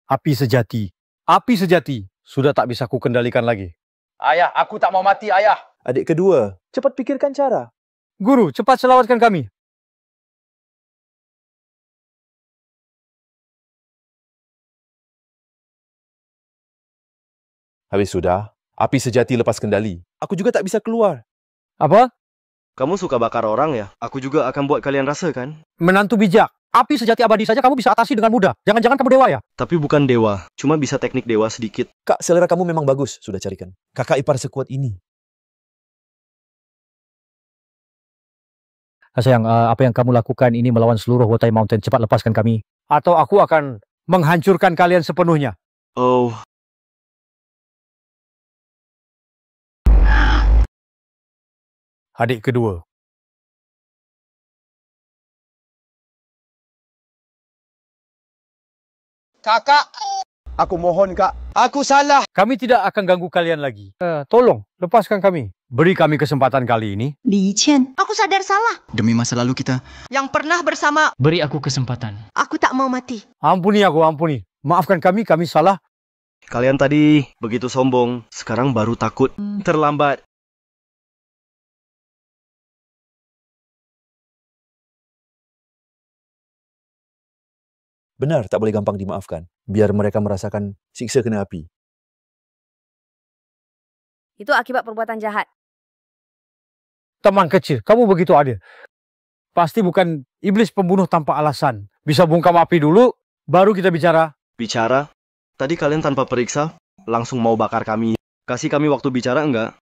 Api sejati. Api sejati. Sudah tak bisa kukendalikan lagi. Ayah, aku tak mau mati, ayah. Adik kedua, cepat pikirkan cara. Guru, cepat selamatkan kami. Habis sudah, api sejati lepas kendali. Aku juga tak bisa keluar. Apa? Kamu suka bakar orang ya? Aku juga akan buat kalian rasa kan? Menantu bijak. Api sejati abadi saja kamu bisa atasi dengan mudah. Jangan-jangan kamu dewa ya? Tapi bukan dewa, cuma bisa teknik dewa sedikit. Kak, selera kamu memang bagus. Sudah carikan. Kakak ipar sekuat ini. Sayang, apa yang kamu lakukan ini melawan seluruh Wotai Mountain. Cepat lepaskan kami. Atau aku akan menghancurkan kalian sepenuhnya. Oh, Adik kedua. Kakak, aku mohon, Kak. Aku salah. Kami tidak akan ganggu kalian lagi. Tolong, lepaskan kami. Beri kami kesempatan kali ini. Li Chen, aku sadar salah. Demi masa lalu kita. Yang pernah bersama, Beri aku kesempatan. aku tak mau mati. Ampuni aku, ampuni. Maafkan kami salah. kalian tadi begitu sombong, sekarang baru takut. Terlambat. Benar, tak boleh gampang dimaafkan. Biar mereka merasakan siksa kena api. Itu akibat perbuatan jahat. Teman kecil, kamu begitu adil. Pasti bukan iblis pembunuh tanpa alasan. Bisa bungkam api dulu, baru kita bicara. Bicara? Tadi kalian tanpa periksa, langsung mau bakar kami. Kasih kami waktu bicara enggak?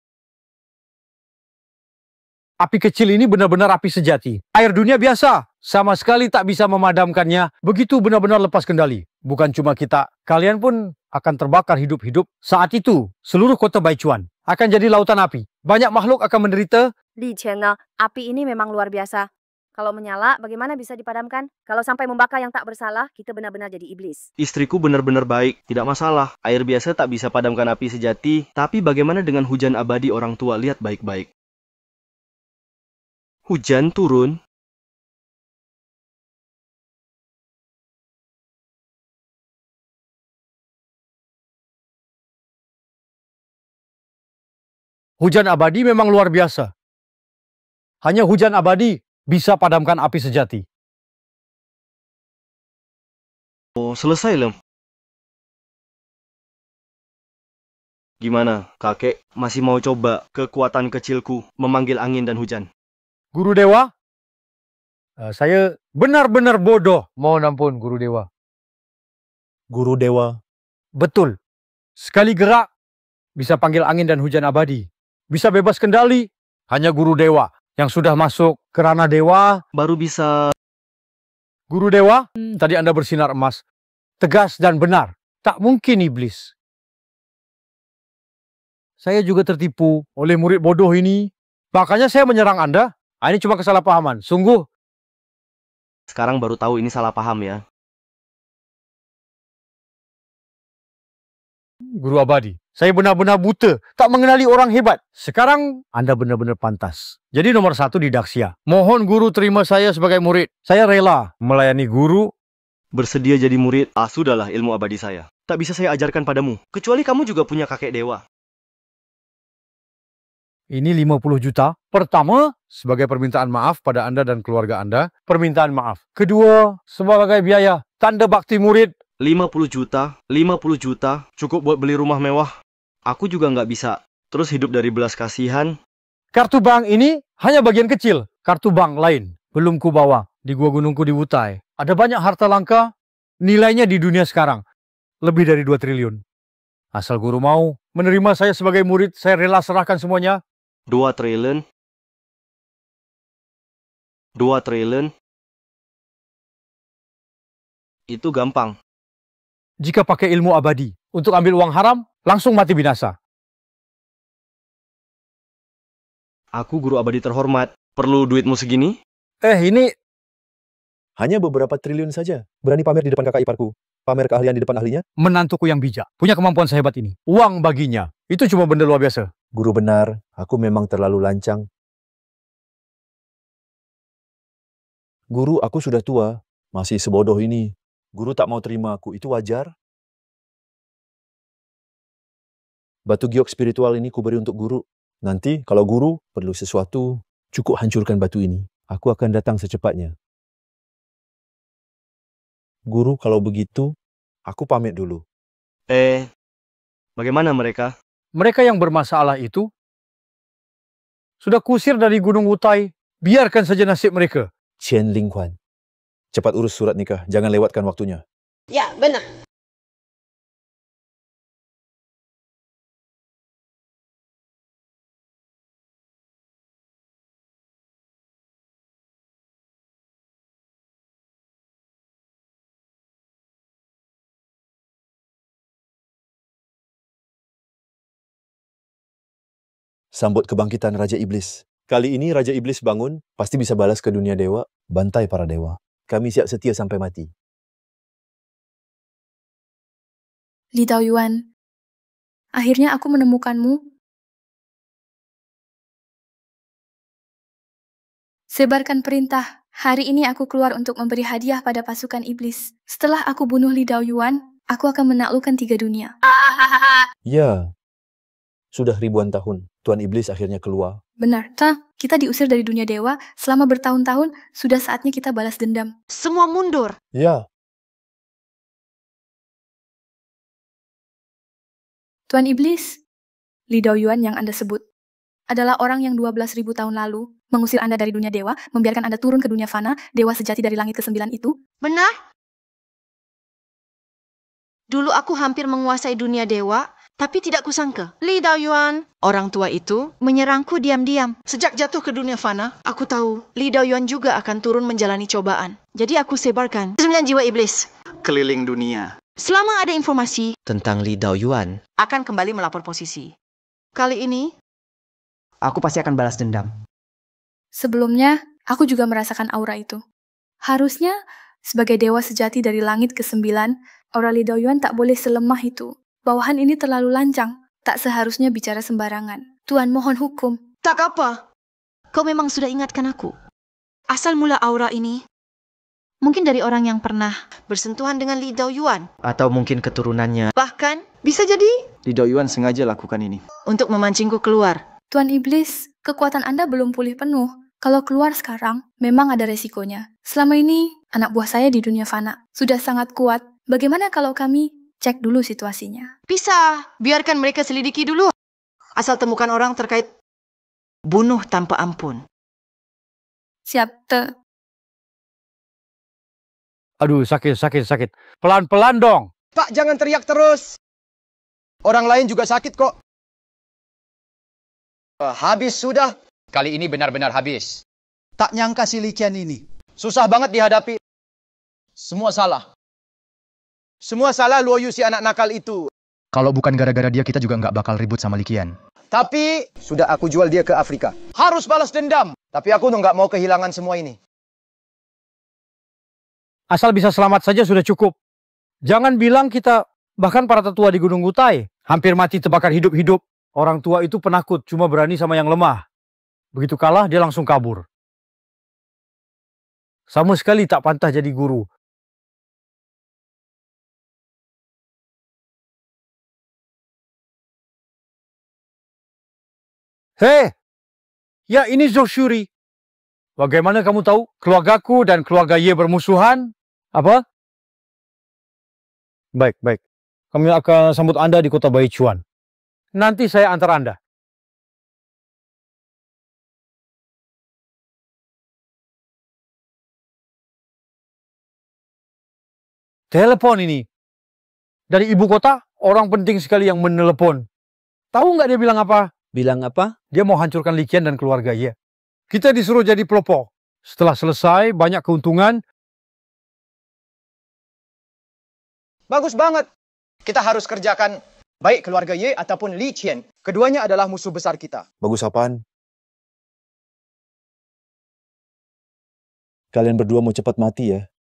Api kecil ini benar-benar api sejati. Air dunia biasa, sama sekali tak bisa memadamkannya. Begitu benar-benar lepas kendali. Bukan cuma kita, kalian pun akan terbakar hidup-hidup. Saat itu, seluruh kota Baichuan akan jadi lautan api. Banyak makhluk akan menderita. Li Channel, api ini memang luar biasa. Kalau menyala, bagaimana bisa dipadamkan? Kalau sampai membakar yang tak bersalah, kita benar-benar jadi iblis. Istriku benar-benar baik, tidak masalah. Air biasa tak bisa padamkan api sejati, tapi bagaimana dengan hujan abadi orang tua? Lihat baik-baik. Hujan turun. Hujan abadi memang luar biasa. Hanya hujan abadi bisa padamkan api sejati. Oh, selesai, Lem. Gimana, kakek? Masih mau coba kekuatan kecilku memanggil angin dan hujan? Guru Dewa, saya benar-benar bodoh. Mohon ampun, Guru Dewa. Guru Dewa. Betul. Sekali gerak, bisa panggil angin dan hujan abadi. Bisa bebas kendali. Hanya Guru Dewa yang sudah masuk ke ranah dewa. Baru bisa. Guru Dewa, tadi Anda bersinar emas. Tegas dan benar. Tak mungkin iblis. Saya juga tertipu oleh murid bodoh ini. Makanya saya menyerang Anda. Ini cuma kesalahpahaman. Sungguh. Sekarang baru tahu ini salah paham ya. Guru abadi, saya benar-benar buta. Tak mengenali orang hebat. Sekarang Anda benar-benar pantas. Jadi nomor 1 di Daxia. Mohon guru terima saya sebagai murid. Saya rela melayani guru. Bersedia jadi murid. Sudahlah ilmu abadi saya. Tak bisa saya ajarkan padamu. Kecuali kamu juga punya kakek dewa. Ini 50 juta. Pertama, sebagai permintaan maaf pada Anda dan keluarga Anda. Permintaan maaf. Kedua, sebagai biaya. Tanda bakti murid. 50 juta. 50 juta. Cukup buat beli rumah mewah. Aku juga nggak bisa terus hidup dari belas kasihan. Kartu bank ini hanya bagian kecil. Kartu bank lain belum ku bawa di gua gunungku di Wutai. Ada banyak harta langka, nilainya di dunia sekarang lebih dari 2 triliun. Asal guru mau menerima saya sebagai murid, saya rela serahkan semuanya. 2 triliun? 2 triliun? Itu gampang. Jika pakai ilmu abadi untuk ambil uang haram, langsung mati binasa. Aku guru abadi terhormat. Perlu duitmu segini? Ini... Hanya beberapa triliun saja. Berani pamer di depan kakak iparku. Pamer keahlian di depan ahlinya? Menantuku yang bijak, punya kemampuan sehebat ini. Uang baginya, itu cuma benda luar biasa. Guru benar, aku memang terlalu lancang. Guru, aku sudah tua. Masih sebodoh ini. Guru tak mau terima aku, itu wajar? Batu giok spiritual ini kuberi untuk guru. Nanti, kalau guru perlu sesuatu, cukup hancurkan batu ini. Aku akan datang secepatnya. Guru, kalau begitu, aku pamit dulu. Bagaimana mereka? Mereka yang bermasalah itu sudah kusir dari Gunung Wutai. Biarkan saja nasib mereka. Chen Linghuan, cepat urus surat nikah. Jangan lewatkan waktunya. Ya, benar. Sambut kebangkitan Raja Iblis. Kali ini Raja Iblis bangun, pasti bisa balas ke dunia dewa, bantai para dewa. Kami siap setia sampai mati. Li Daoyuan, akhirnya aku menemukanmu. Sebarkan perintah. Hari ini aku keluar untuk memberi hadiah pada pasukan iblis. Setelah aku bunuh Li Daoyuan, aku akan menaklukkan 3 dunia. Ya, sudah ribuan tahun, Tuan Iblis akhirnya keluar. Benar, kita diusir dari dunia dewa selama bertahun-tahun, sudah saatnya kita balas dendam. Semua mundur. Ya. Tuan Iblis, Li Daoyuan yang Anda sebut, adalah orang yang 12.000 tahun lalu mengusir Anda dari dunia dewa, membiarkan Anda turun ke dunia fana, dewa sejati dari langit ke-9 itu. Benar? Dulu aku hampir menguasai dunia dewa, tapi tidak kusangka. Li Daoyuan, orang tua itu, menyerangku diam-diam. Sejak jatuh ke dunia fana, aku tahu Li Daoyuan juga akan turun menjalani cobaan. Jadi aku sebarkan 9 jiwa iblis Keliling dunia. Selama ada informasi Tentang Li Daoyuan. akan kembali melapor posisi. Kali ini, Aku pasti akan balas dendam. Sebelumnya, aku juga merasakan aura itu. Harusnya, sebagai dewa sejati dari langit ke-9, aura Li Daoyuan tak boleh selemah itu. Bawahan ini terlalu lancang, tak seharusnya bicara sembarangan. Tuan mohon hukum. tak apa. Kau memang sudah ingatkan aku. Asal mula aura ini, mungkin dari orang yang pernah bersentuhan dengan Li Daoyuan. Atau mungkin keturunannya. Bahkan, bisa jadi Li Daoyuan sengaja lakukan ini. untuk memancingku keluar. Tuan Iblis, kekuatan Anda belum pulih penuh. Kalau keluar sekarang, memang ada resikonya. Selama ini, anak buah saya di dunia fana sudah sangat kuat. Bagaimana kalau kami cek dulu situasinya? Bisa, biarkan mereka selidiki dulu. Asal temukan orang terkait bunuh tanpa ampun. Siap, Aduh, sakit. Pelan-pelan dong. Pak, jangan teriak terus. Orang lain juga sakit kok. Habis sudah. Kali ini benar-benar habis. Tak nyangka si Likian ini. Susah banget dihadapi. Semua salah. Semua salah Luoyu si anak nakal itu. Kalau bukan gara-gara dia, kita juga nggak bakal ribut sama Likian. Tapi, sudah aku jual dia ke Afrika. Harus balas dendam. Tapi aku nggak mau kehilangan semua ini. Asal bisa selamat saja sudah cukup. Jangan bilang kita, bahkan para tetua di Gunung Wutai, hampir mati terbakar hidup-hidup. Orang tua itu penakut, cuma berani sama yang lemah. Begitu kalah, dia langsung kabur. Sama sekali tak pantas jadi guru. Hei! Ya, ini Zhou Shuri. Bagaimana kamu tahu keluargaku dan keluarga Ye bermusuhan? Apa? Baik. Kami akan sambut Anda di kota Baichuan. Nanti saya antar Anda. Telepon ini. Dari ibu kota, orang penting sekali yang menelepon. Tahu nggak dia bilang apa? Bilang apa? Dia mau hancurkan Likian dan keluarga Ye. Kita disuruh jadi pelopor. Setelah selesai, banyak keuntungan. Bagus banget. Kita harus kerjakan baik keluarga Ye ataupun Li Qian. Keduanya adalah musuh besar kita. Bagus apaan? Kalian berdua mau cepat mati ya?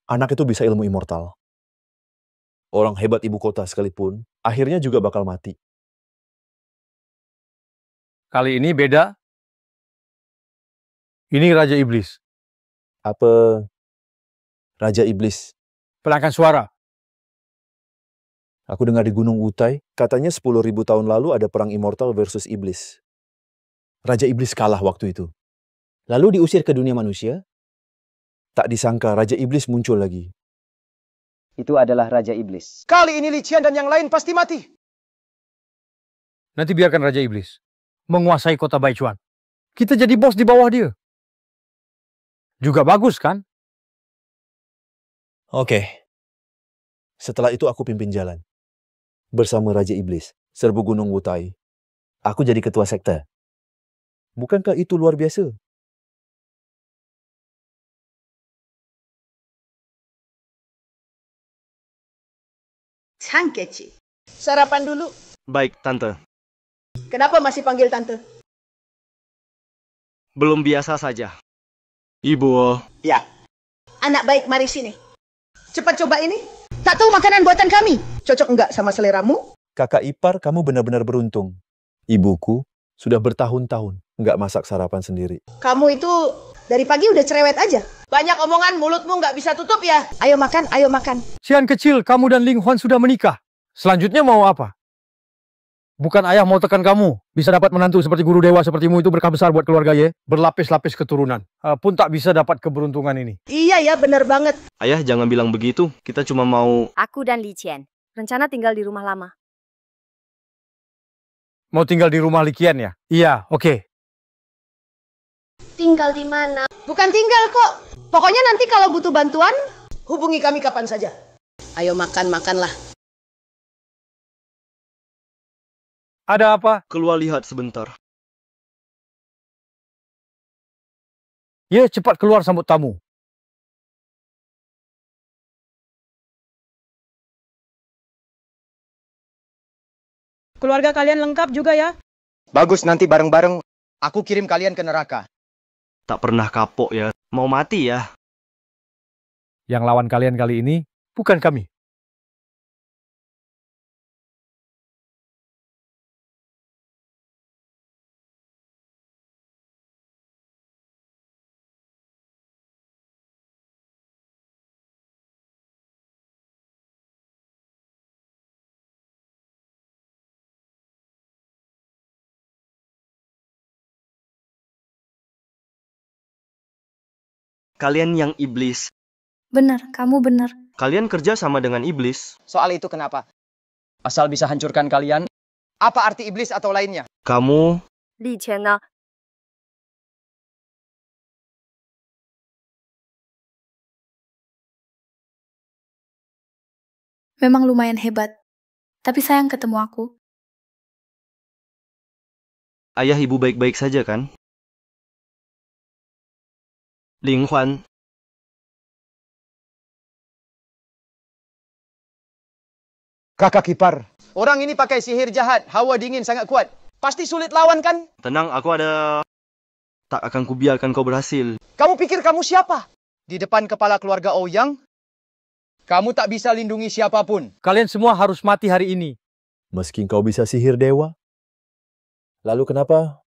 Anak itu bisa ilmu immortal. Orang hebat ibu kota sekalipun, akhirnya juga bakal mati. Kali ini beda. Ini Raja Iblis. Apa Raja Iblis? Pelangkan suara. Aku dengar di Gunung Wutai, katanya 10.000 tahun lalu ada perang immortal versus iblis. Raja Iblis kalah waktu itu. Lalu diusir ke dunia manusia? Tak disangka Raja Iblis muncul lagi. Itu adalah Raja Iblis. Kali ini Li Qian dan yang lain pasti mati. Nanti biarkan Raja Iblis menguasai kota Baichuan. Kita jadi bos di bawah dia. Juga bagus kan? Oke. Setelah itu aku pimpin jalan. Bersama Raja Iblis, serbu Gunung Wutai. Aku jadi ketua sekte. Bukankah itu luar biasa? Changkeci. Sarapan dulu. Baik, Tante. Kenapa masih panggil Tante? Belum biasa saja. Ibu. Ya. Anak baik, mari sini. Cepat coba ini. Tak tahu makanan buatan kami. Cocok enggak sama seleramu? Kakak ipar, kamu benar-benar beruntung. Ibuku sudah bertahun-tahun nggak masak sarapan sendiri. Kamu itu dari pagi udah cerewet aja. Banyak omongan, mulutmu nggak bisa tutup ya. Ayo makan, ayo makan. Sian kecil, kamu dan Ling Huan sudah menikah. Selanjutnya mau apa? Bukan ayah mau tekan kamu. Bisa dapat menantu seperti guru dewa sepertimu itu berkah besar buat keluarga Ye. Berlapis-lapis keturunan. Pun tak bisa dapat keberuntungan ini. Iya ya, benar banget. Ayah jangan bilang begitu. Kita cuma mau... Aku dan Li Qian. Rencana tinggal di rumah lama. Mau tinggal di rumah Likian ya? Iya, oke. Tinggal di mana? Bukan tinggal kok. Pokoknya nanti kalau butuh bantuan, hubungi kami kapan saja. Ayo makan, makanlah. Ada apa? Keluar lihat sebentar. Ye, cepat keluar sambut tamu. Keluarga kalian lengkap juga ya? Bagus, nanti bareng-bareng aku kirim kalian ke neraka. Tak pernah kapok ya. Mau mati ya. Yang lawan kalian kali ini bukan kami. Kalian yang iblis. Benar, kamu benar. Kalian kerja sama dengan iblis. Soal itu kenapa? Asal bisa hancurkan kalian. Apa arti iblis atau lainnya? Kamu... Li Qian呢? Memang lumayan hebat. Tapi sayang ketemu aku. Ayah ibu baik-baik saja kan? Ling Huan. Kakak ipar. Orang ini pakai sihir jahat. Hawa dingin sangat kuat. Pasti sulit lawan kan? Tenang, aku ada... Tak akan kubiarkan kau berhasil. Kamu pikir kamu siapa? Di depan kepala keluarga Ouyang? Kamu tak bisa lindungi siapapun. Kalian semua harus mati hari ini. Meski kau bisa sihir dewa. Lalu kenapa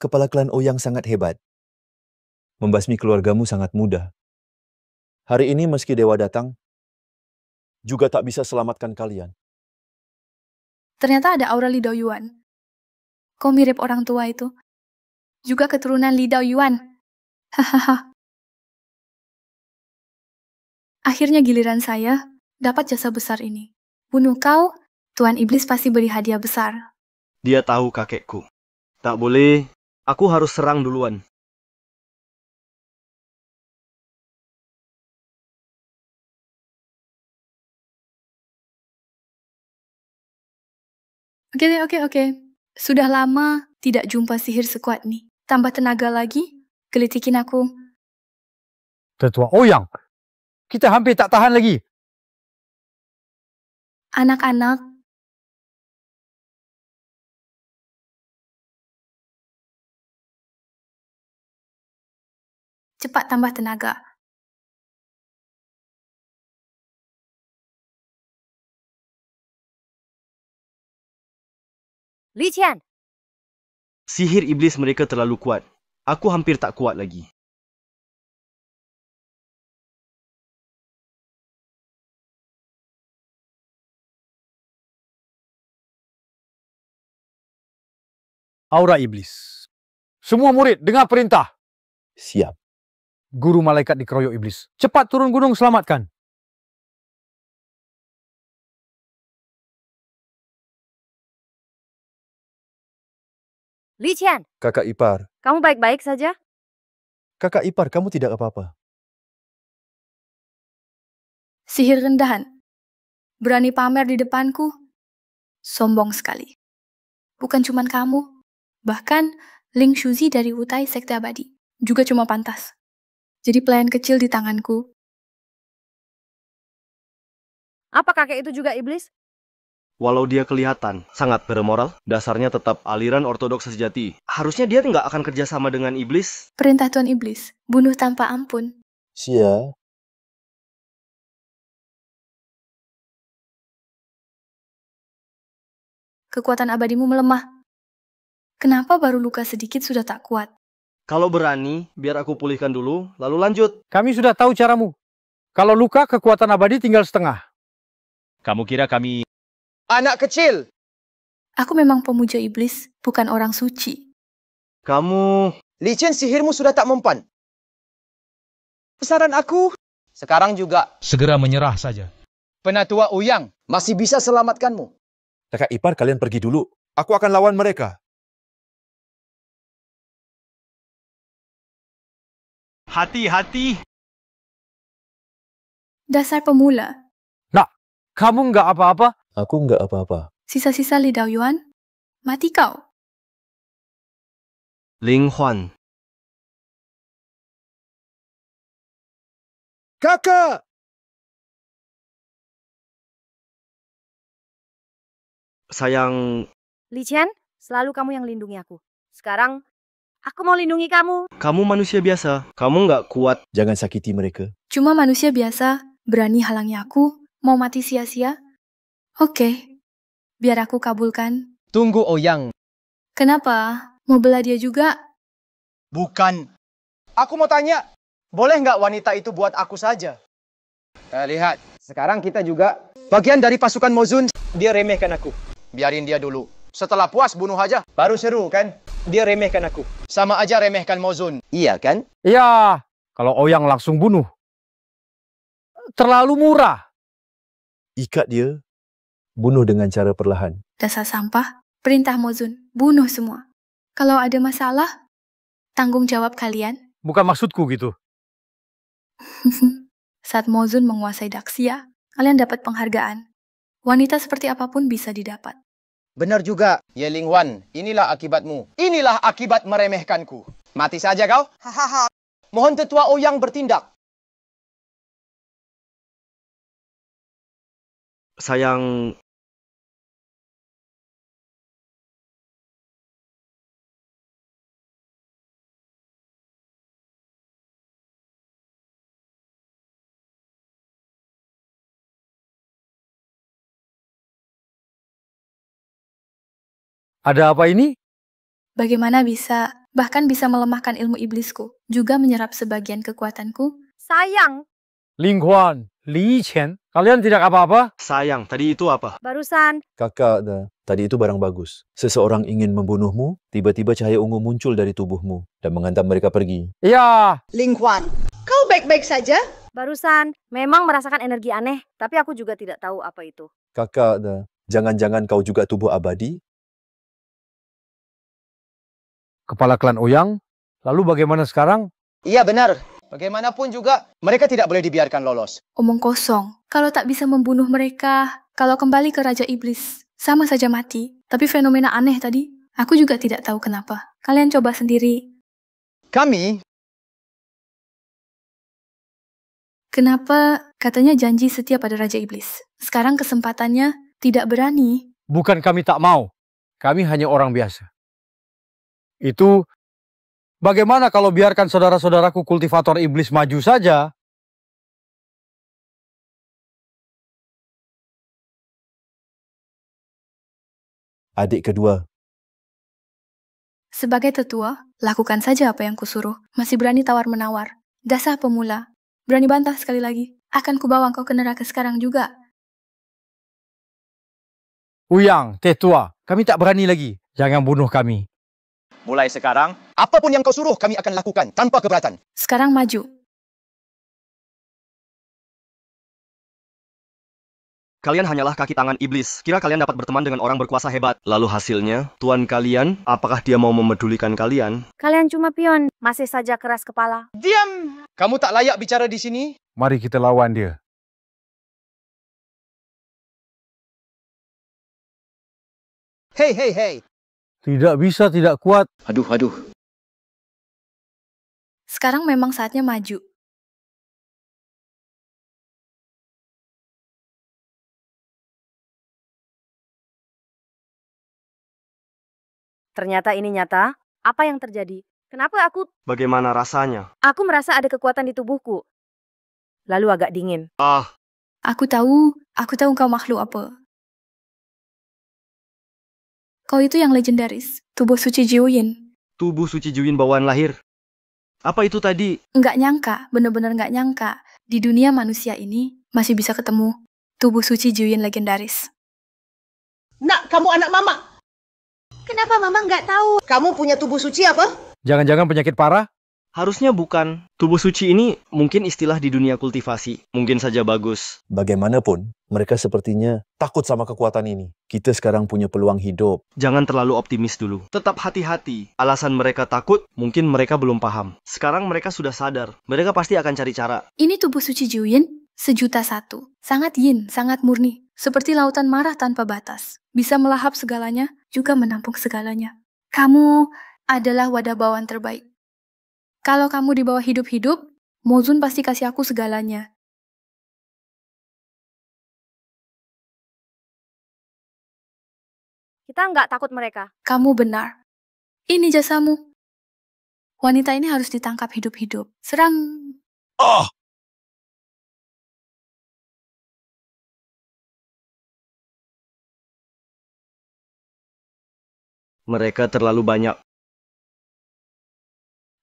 kepala klan Ouyang sangat hebat? Membasmi keluargamu sangat mudah. Hari ini meski dewa datang, juga tak bisa selamatkan kalian. Ternyata ada aura Li Daoyuan. Kau mirip orang tua itu. Juga keturunan Li Daoyuan. Hahaha. Akhirnya giliran saya dapat jasa besar ini. Bunuh kau, Tuan Iblis pasti beri hadiah besar. Dia tahu kakekku. Tak boleh, aku harus serang duluan. Oke. Sudah lama tidak jumpa sihir sekuat nih. Tambah tenaga lagi, gelitikin aku. Tetua Ouyang, kita hampir tak tahan lagi. Anak-anak, cepat tambah tenaga. Li Qian, Sihir iblis mereka terlalu kuat. Aku hampir tak kuat lagi. Aura iblis. Semua murid, dengar perintah. Siap. Guru malaikat dikeroyok iblis. Cepat turun gunung, selamatkan. Li Qian, Kakak ipar. kamu baik-baik saja? Kakak ipar, kamu tidak apa-apa. Sihir rendahan. Berani pamer di depanku. Sombong sekali. Bukan cuma kamu. Bahkan Ling Shuzi dari Wutai Sekte Abadi. Juga cuma pantas. Jadi pelayan kecil di tanganku. Apa kakek itu juga iblis? Walau dia kelihatan sangat bermoral, dasarnya tetap aliran ortodoks sejati. Harusnya dia nggak akan kerjasama dengan iblis. Perintah Tuan Iblis. Bunuh tanpa ampun. Sia. Kekuatan abadimu melemah. Kenapa baru luka sedikit sudah tak kuat? Kalau berani, biar aku pulihkan dulu, lalu lanjut. Kami sudah tahu caramu. Kalau luka, kekuatan abadi tinggal setengah. Kamu kira kami... Anak kecil! Aku memang pemuja iblis, bukan orang suci. Kamu... Li Qian, sihirmu sudah tak mempan. Saran aku, sekarang juga Segera menyerah saja. Penatua Ouyang masih bisa selamatkanmu. Kakak ipar, kalian pergi dulu. Aku akan lawan mereka. Hati-hati. Dasar pemula. Nak, kamu nggak apa-apa? Aku nggak apa-apa. Sisa-sisa Li Daoyuan, mati kau. Ling Huan. Kakak! Sayang, Li Qian, selalu kamu yang lindungi aku. Sekarang, aku mau lindungi kamu. kamu manusia biasa. Kamu nggak kuat. Jangan sakiti mereka. Cuma manusia biasa, berani halangi aku, mau mati sia-sia. Oke, biar aku kabulkan. Tunggu Ouyang. Kenapa? Mau bela dia juga? Bukan. Aku mau tanya, boleh nggak wanita itu buat aku saja? Lihat, sekarang kita juga bagian dari pasukan Mozun. Dia remehkan aku. Biarin dia dulu. Setelah puas bunuh aja. Baru seru kan? Dia remehkan aku. Sama aja remehkan Mozun. Iya kan? Iya, kalau Ouyang langsung bunuh. Terlalu murah. Ikat dia. Bunuh dengan cara perlahan. Dasar sampah, perintah Mozun, bunuh semua. Kalau ada masalah, tanggung jawab kalian. Bukan maksudku gitu. Saat Mozun menguasai Daxia, kalian dapat penghargaan. Wanita seperti apapun bisa didapat. Benar juga, Ye Ling Huan. Inilah akibatmu. Inilah akibat meremehkanku. Mati saja kau. Hahaha. Mohon Tetua Ouyang bertindak. Sayang, Ada apa ini? Bagaimana bisa, bahkan bisa melemahkan ilmu iblisku, juga menyerap sebagian kekuatanku? Sayang, Ling Huan, Li Qian, kalian tidak apa-apa? sayang, tadi itu apa? barusan. Kakak, tadi itu barang bagus. Seseorang ingin membunuhmu, tiba-tiba cahaya ungu muncul dari tubuhmu dan menghantam mereka pergi. Iya. Ling Huan, kau baik-baik saja? Barusan, memang merasakan energi aneh, tapi aku juga tidak tahu apa itu. Kakak, Jangan-jangan kau juga tubuh abadi? Kepala klan Ouyang, lalu bagaimana sekarang? Iya benar. Bagaimanapun juga, mereka tidak boleh dibiarkan lolos. Omong kosong. Kalau tak bisa membunuh mereka, kalau kembali ke Raja Iblis, sama saja mati. Tapi fenomena aneh tadi, aku juga tidak tahu kenapa. Kalian coba sendiri. Kami? Kenapa katanya janji setia pada Raja Iblis? Sekarang kesempatannya tidak berani. Bukan kami tak mau. Kami hanya orang biasa. Itu, bagaimana kalau biarkan saudara-saudaraku kultivator iblis maju saja? Adik kedua, Sebagai tetua, lakukan saja apa yang kusuruh. Masih berani tawar-menawar. Dasar pemula. Berani bantah sekali lagi. Akan kubawa kau ke neraka sekarang juga. Ouyang, tetua, kami tak berani lagi. Jangan bunuh kami. Mulai sekarang, Apapun yang kau suruh, kami akan lakukan tanpa keberatan. Sekarang maju. Kalian hanyalah kaki tangan iblis. Kira kalian dapat berteman dengan orang berkuasa hebat. Lalu hasilnya, tuan kalian, apakah dia mau memedulikan kalian? Kalian cuma pion, masih saja keras kepala. Diam! Kamu tak layak bicara di sini. Mari kita lawan dia. Hei, hei, hei. Tidak bisa, tidak kuat. Aduh. Sekarang memang saatnya maju. Ternyata ini nyata. Apa yang terjadi? Kenapa Bagaimana rasanya? aku merasa ada kekuatan di tubuhku. Lalu agak dingin. Aku tahu kau makhluk apa. Kau itu yang legendaris, tubuh suci Jiuyin. Tubuh suci Juyin bawaan lahir. Apa itu tadi? Nggak nyangka, bener-bener nggak nyangka. Di dunia manusia ini masih bisa ketemu tubuh suci Jiuyin legendaris. Nak, kamu anak mama. Kenapa mama nggak tahu? Kamu punya tubuh suci apa? Jangan-jangan penyakit parah? Harusnya bukan. Tubuh suci ini mungkin istilah di dunia kultivasi. Mungkin saja bagus. bagaimanapun, mereka sepertinya takut sama kekuatan ini. Kita sekarang punya peluang hidup. Jangan terlalu optimis dulu. Tetap hati-hati. Alasan mereka takut, mungkin mereka belum paham. Sekarang mereka sudah sadar. Mereka pasti akan cari cara. Ini tubuh suci Jiuyin, 1.000.001. Sangat yin, sangat murni. Seperti lautan marah tanpa batas. Bisa melahap segalanya, juga menampung segalanya. Kamu adalah wadah bawaan terbaik. Kalau kamu dibawa hidup-hidup, Mozun pasti kasih aku segalanya. Kita nggak takut mereka. Kamu benar. Ini jasamu. Wanita ini harus ditangkap hidup-hidup. Serang. Mereka terlalu banyak.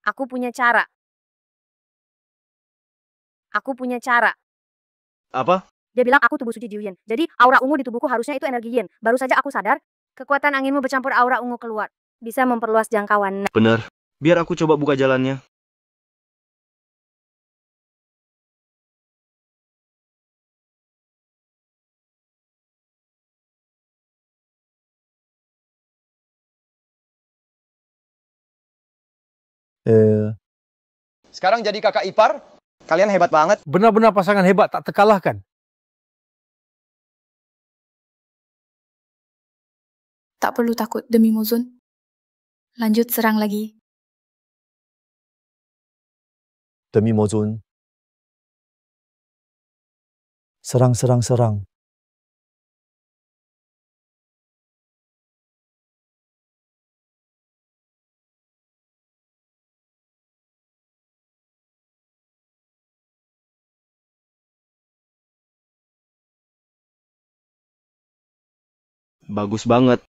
Aku punya cara. Apa? Dia bilang aku tubuh suci Jiuyin. Jadi aura ungu di tubuhku harusnya itu energi yin. Baru saja aku sadar, kekuatan anginmu bercampur aura ungu keluar. Bisa memperluas jangkauan. Benar. Biar aku coba buka jalannya. Sekarang jadi kakak ipar, kalian hebat banget. Benar-benar pasangan hebat, tak terkalahkan. Tak perlu takut demi Mozun. Lanjut serang lagi. Demi Mozun. Serang. Bagus banget.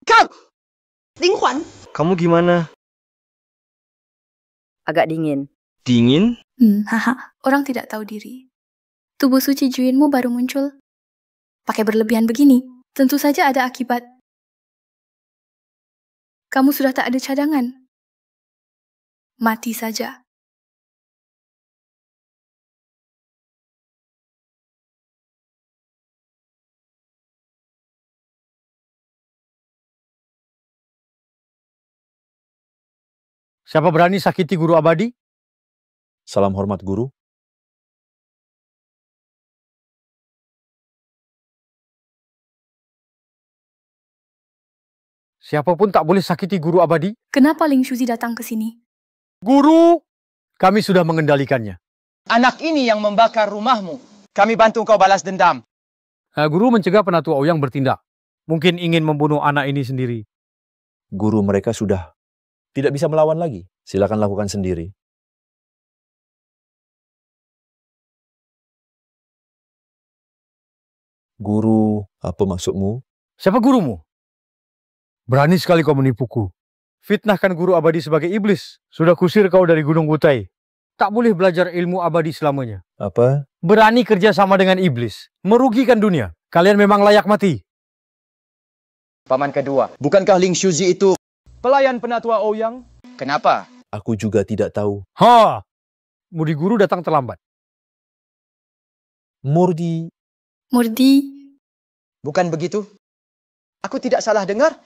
Kau! Linghuan. Kamu gimana? Agak dingin. Dingin? Haha, orang tidak tahu diri. Tubuh suci Jiuyinmu baru muncul. Pakai berlebihan begini, tentu saja ada akibat. Kamu sudah tak ada cadangan. Mati saja. Siapa berani sakiti guru abadi? Salam hormat guru. Siapapun tak boleh sakiti guru abadi. Kenapa Ling Shuzi datang ke sini? Guru, kami sudah mengendalikannya. Anak ini yang membakar rumahmu. Kami bantu kau balas dendam. Guru mencegah penatua Ouyang bertindak. Mungkin ingin membunuh anak ini sendiri. Guru mereka sudah tidak bisa melawan lagi. Silakan lakukan sendiri. Guru, apa maksudmu? Siapa gurumu? Berani sekali kau menipuku. Fitnahkan guru abadi sebagai iblis. Sudah kusir kau dari Gunung Wutai. Tak boleh belajar ilmu abadi selamanya. Apa? Berani kerja sama dengan iblis. Merugikan dunia. Kalian memang layak mati. Paman kedua, bukankah Ling Shuzi itu pelayan penatua Ouyang? Kenapa? Aku juga tidak tahu. Murdi guru datang terlambat. Murdi. Bukan begitu? Aku tidak salah dengar?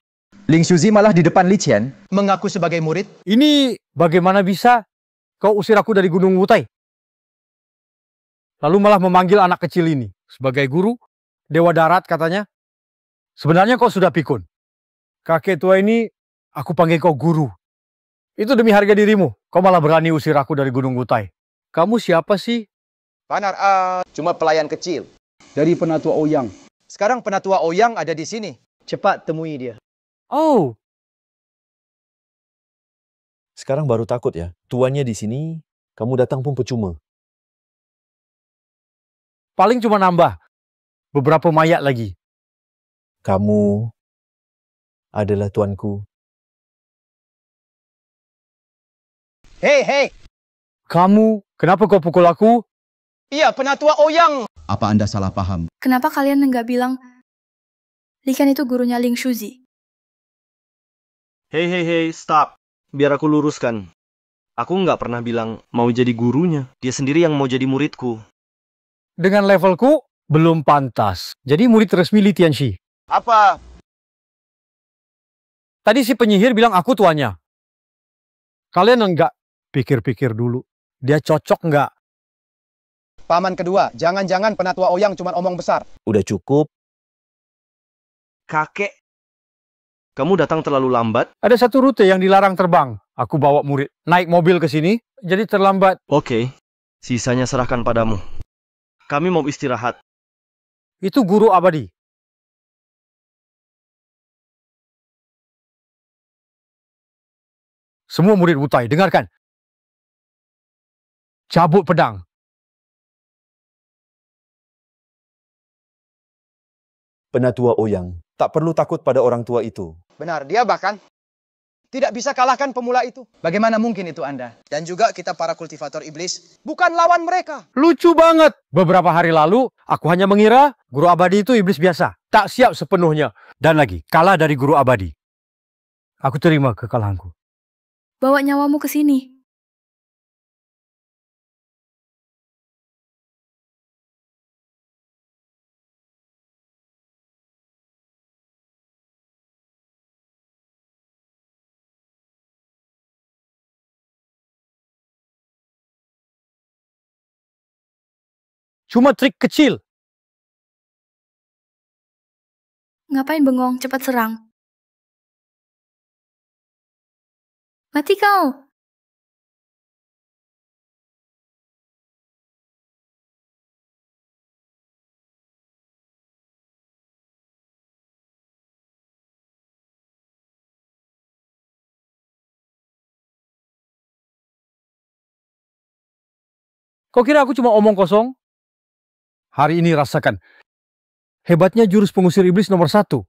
Ling Shuzi malah di depan Li Qian mengaku sebagai murid. Ini bagaimana bisa kau usir aku dari Gunung Wutai? Lalu malah memanggil anak kecil ini sebagai guru, dewa darat katanya. Sebenarnya kau sudah pikun. Kakek tua ini aku panggil kau guru. Itu demi harga dirimu. Kau malah berani usir aku dari Gunung Wutai. Kamu siapa sih? Panar, cuma pelayan kecil. Dari penatua Ouyang. Sekarang penatua Ouyang ada di sini. Cepat temui dia. Oh. Sekarang baru takut ya. Tuannya di sini, kamu datang pun percuma. Paling cuma nambah beberapa mayat lagi. Kamu adalah tuanku. Hei! Kamu, kenapa kau pukul aku? Iya, penatua Ouyang. Apa Anda salah paham? Kenapa kalian nggak bilang Li Qian itu gurunya Ling Shuzi? Hei, stop. Biar aku luruskan. Aku nggak pernah bilang mau jadi gurunya. Dia sendiri yang mau jadi muridku. Dengan levelku, belum pantas. Jadi murid resmi Li Tianxi. Apa? Tadi si penyihir bilang aku tuannya. Kalian enggak pikir-pikir dulu. Dia cocok enggak? Paman kedua, jangan-jangan penatua Ouyang cuma omong besar. Udah cukup. Kakek, kamu datang terlalu lambat. Ada satu rute yang dilarang terbang. Aku bawa murid naik mobil ke sini, jadi terlambat. Oke, sisanya serahkan padamu. Kami mau istirahat. Itu guru abadi. Semua murid Wutai, dengarkan. Cabut pedang. Penatua Ouyang, tak perlu takut pada orang tua itu. Benar, dia bahkan tidak bisa kalahkan pemula itu. Bagaimana mungkin itu Anda? Dan juga kita para kultivator iblis bukan lawan mereka. Lucu banget. Beberapa hari lalu, aku hanya mengira guru abadi itu iblis biasa. Tak siap sepenuhnya. Dan lagi, kalah dari guru abadi. Aku terima kekalahanku. Bawa nyawamu ke sini. Cuma trik kecil. Ngapain bengong? Cepat serang. Mati kau! Kau kira aku cuma omong kosong? Hari ini rasakan. Hebatnya jurus pengusir iblis nomor 1.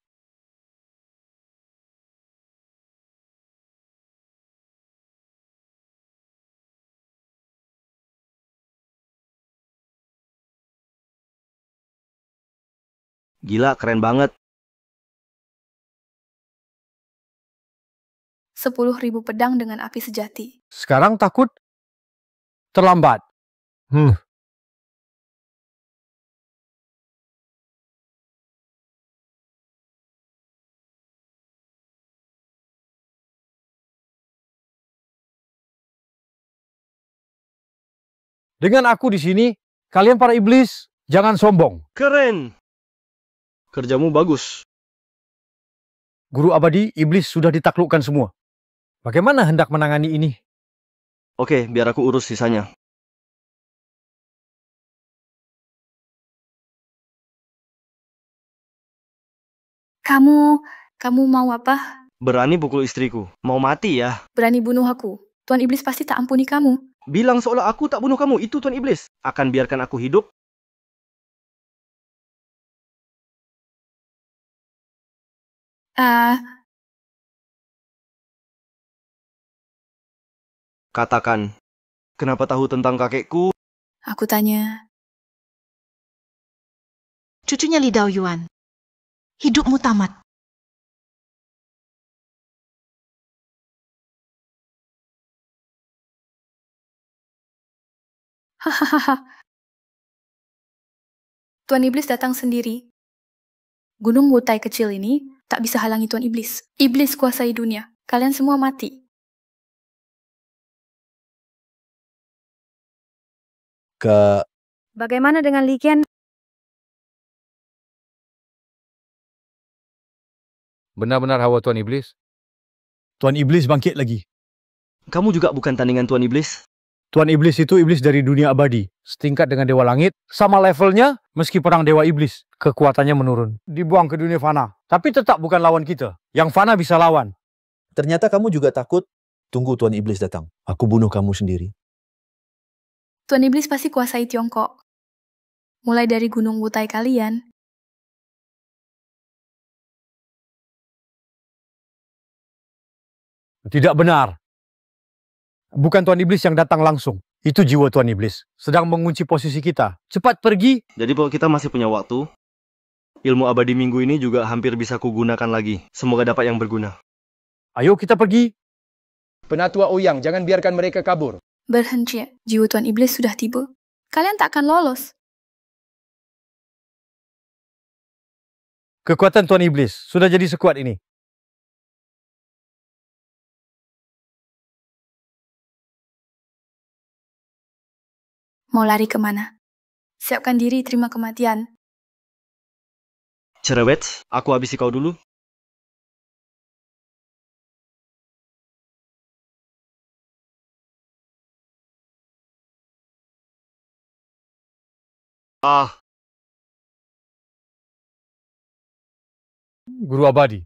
Gila, keren banget. 10.000 pedang dengan api sejati. Sekarang takut? Terlambat. Dengan aku di sini, kalian para iblis, jangan sombong. Keren. Kerjamu bagus. Guru abadi, iblis sudah ditaklukkan semua. Bagaimana hendak menangani ini? Oke, biar aku urus sisanya. Kamu mau apa? Berani pukul istriku. Mau mati ya? Berani bunuh aku. Tuan Iblis pasti tak ampuni kamu. Bilang seolah aku tak bunuh kamu. Itu Tuan Iblis. Akan biarkan aku hidup? Katakan. Kenapa tahu tentang kakekku? Aku tanya. Cucunya Li Daoyuan. Hidupmu tamat. Hahaha. Tuan Iblis datang sendiri. Gunung Wutai kecil ini tak bisa halangi Tuan Iblis. Iblis kuasai dunia. Kalian semua mati. Bagaimana dengan Li Qian? Benar-benar hawa Tuan Iblis. Tuan Iblis bangkit lagi. Kamu juga bukan tandingan Tuan Iblis? Tuan Iblis itu iblis dari dunia abadi. Setingkat dengan Dewa Langit. Sama levelnya meski perang Dewa Iblis. Kekuatannya menurun. Dibuang ke dunia fana. Tapi tetap bukan lawan kita. Yang fana bisa lawan. Ternyata kamu juga takut? Tunggu Tuan Iblis datang. Aku bunuh kamu sendiri. Tuan Iblis pasti kuasai Tiongkok. Mulai dari Gunung Wutai kalian. Tidak benar. Bukan Tuan Iblis yang datang langsung. Itu jiwa Tuan Iblis. Sedang mengunci posisi kita. Cepat pergi. Jadi kalau kita masih punya waktu, ilmu abadi minggu ini juga hampir bisa kugunakan lagi. Semoga dapat yang berguna. Ayo kita pergi. Penatua Ouyang, jangan biarkan mereka kabur. Berhenti. Jiwa Tuan Iblis sudah tiba. Kalian tak akan lolos. Kekuatan Tuan Iblis sudah jadi sekuat ini. Mau lari kemana? Siapkan diri terima kematian. Cerewet, aku habisi kau dulu. Guru abadi.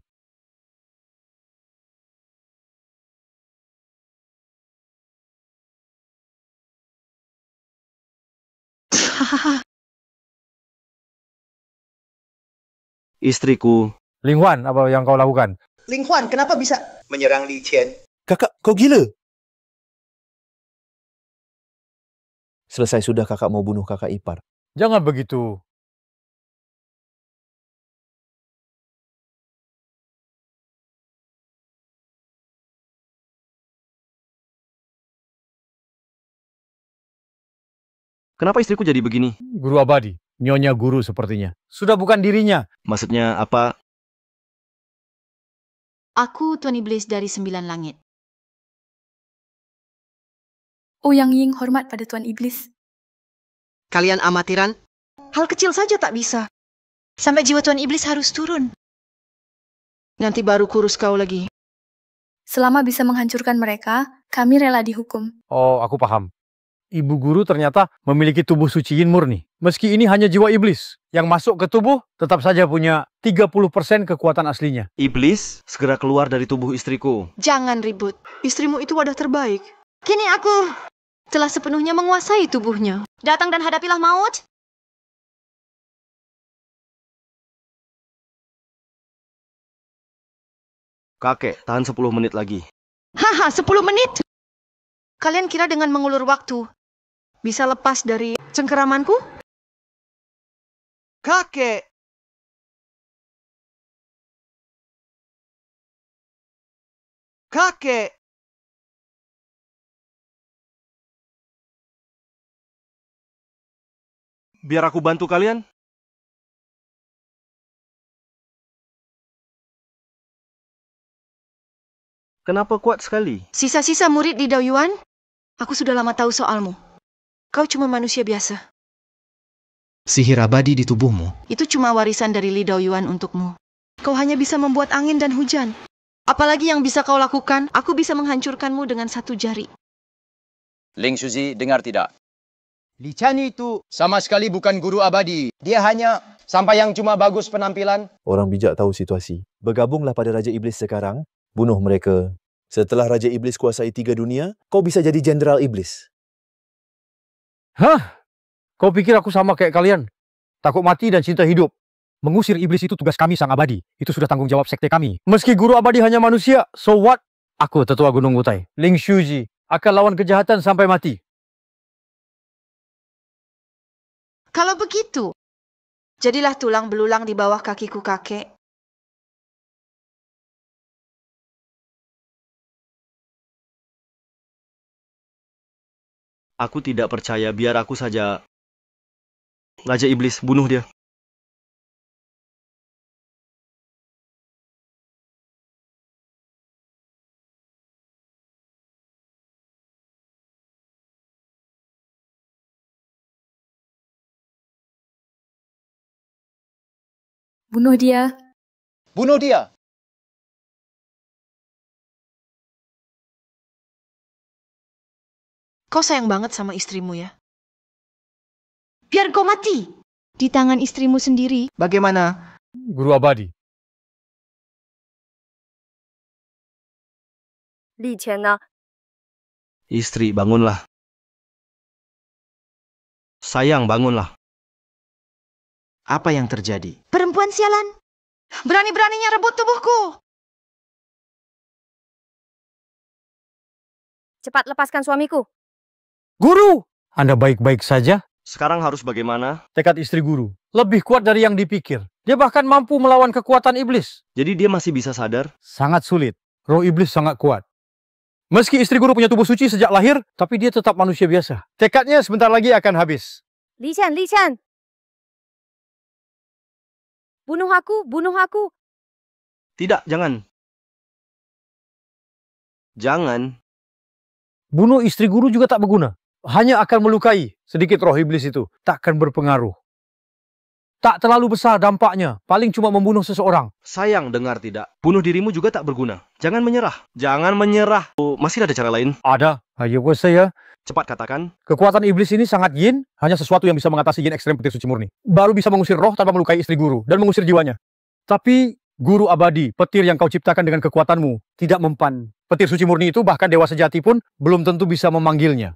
Istriku. Ling Huan, apa yang kau lakukan? Ling Huan, kenapa bisa menyerang Li Qian? Kakak, kau gila? Selesai sudah kakak mau bunuh kakak ipar. Jangan begitu. Kenapa istriku jadi begini? Guru abadi. Nyonya guru sepertinya. Sudah bukan dirinya. Maksudnya apa? Aku Tuan Iblis dari 9 langit. Ouyang Ying hormat pada Tuan Iblis. Kalian amatiran? Hal kecil saja tak bisa. Sampai jiwa Tuan Iblis harus turun. Nanti baru kurus kau lagi. Selama bisa menghancurkan mereka, kami rela dihukum. Oh, aku paham. Ibu guru ternyata memiliki tubuh suci yin murni. Meski ini hanya jiwa iblis. Yang masuk ke tubuh tetap saja punya 30% kekuatan aslinya. Iblis segera keluar dari tubuh istriku. Jangan ribut. Istrimu itu wadah terbaik. Kini aku telah sepenuhnya menguasai tubuhnya. Datang dan hadapilah maut. Kakek, tahan 10 menit lagi. Haha, 10 menit? Kalian kira dengan mengulur waktu bisa lepas dari cengkeramanku? Kakek! Kakek! Biar aku bantu kalian. Kenapa kuat sekali? Sisa-sisa murid di Daoyuan? Aku sudah lama tahu soalmu. Kau cuma manusia biasa. Sihir abadi di tubuhmu. Itu cuma warisan dari Li Daoyuan untukmu. Kau hanya bisa membuat angin dan hujan. Apalagi yang bisa kau lakukan? Aku bisa menghancurkanmu dengan satu jari. Ling Shuzi, dengar tidak? Li Qian itu sama sekali bukan guru abadi. Dia hanya sampai yang cuma bagus penampilan. Orang bijak tahu situasi. Bergabunglah pada Raja Iblis sekarang, bunuh mereka. Setelah Raja Iblis kuasai 3 dunia, kau bisa jadi Jenderal Iblis. Hah? Kau pikir aku sama kayak kalian? Takut mati dan cinta hidup. Mengusir iblis itu tugas kami sang abadi. Itu sudah tanggung jawab sekte kami. Meski guru abadi hanya manusia, so what? Aku tetua Gunung Wutai, Ling Shuji, akan lawan kejahatan sampai mati. Kalau begitu, jadilah tulang belulang di bawah kakiku, kakek. Aku tidak percaya, biar aku saja. Raja Iblis, bunuh dia. Bunuh dia. Bunuh dia. Kau sayang banget sama istrimu ya? Biar kau mati di tangan istrimu sendiri. Bagaimana? Guru abadi. Li Qian呢？ Istri, bangunlah. Sayang, bangunlah. Apa yang terjadi? Perempuan sialan. Berani-beraninya rebut tubuhku. Cepat lepaskan suamiku. Guru, Anda baik-baik saja? Sekarang harus bagaimana? Tekad istri guru lebih kuat dari yang dipikir. Dia bahkan mampu melawan kekuatan iblis. Jadi dia masih bisa sadar? Sangat sulit. Roh iblis sangat kuat. Meski istri guru punya tubuh suci sejak lahir, tapi dia tetap manusia biasa. Tekadnya sebentar lagi akan habis. Li Qian, Li Qian. Bunuh aku, bunuh aku. Tidak, jangan. Jangan. Bunuh istri guru juga tak berguna. Hanya akan melukai sedikit roh iblis itu. Takkan berpengaruh. Tak terlalu besar dampaknya. Paling cuma membunuh seseorang. Sayang, dengar tidak. Bunuh dirimu juga tak berguna. Jangan menyerah. Jangan menyerah. Oh, masih ada cara lain? Ada. Ayo saya. Cepat katakan. Kekuatan iblis ini sangat yin. Hanya sesuatu yang bisa mengatasi yin ekstrem petir suci murni. Baru bisa mengusir roh tanpa melukai istri guru. Dan mengusir jiwanya. Tapi guru abadi, petir yang kau ciptakan dengan kekuatanmu, tidak mempan. Petir suci murni itu bahkan dewa sejati pun belum tentu bisa memanggilnya.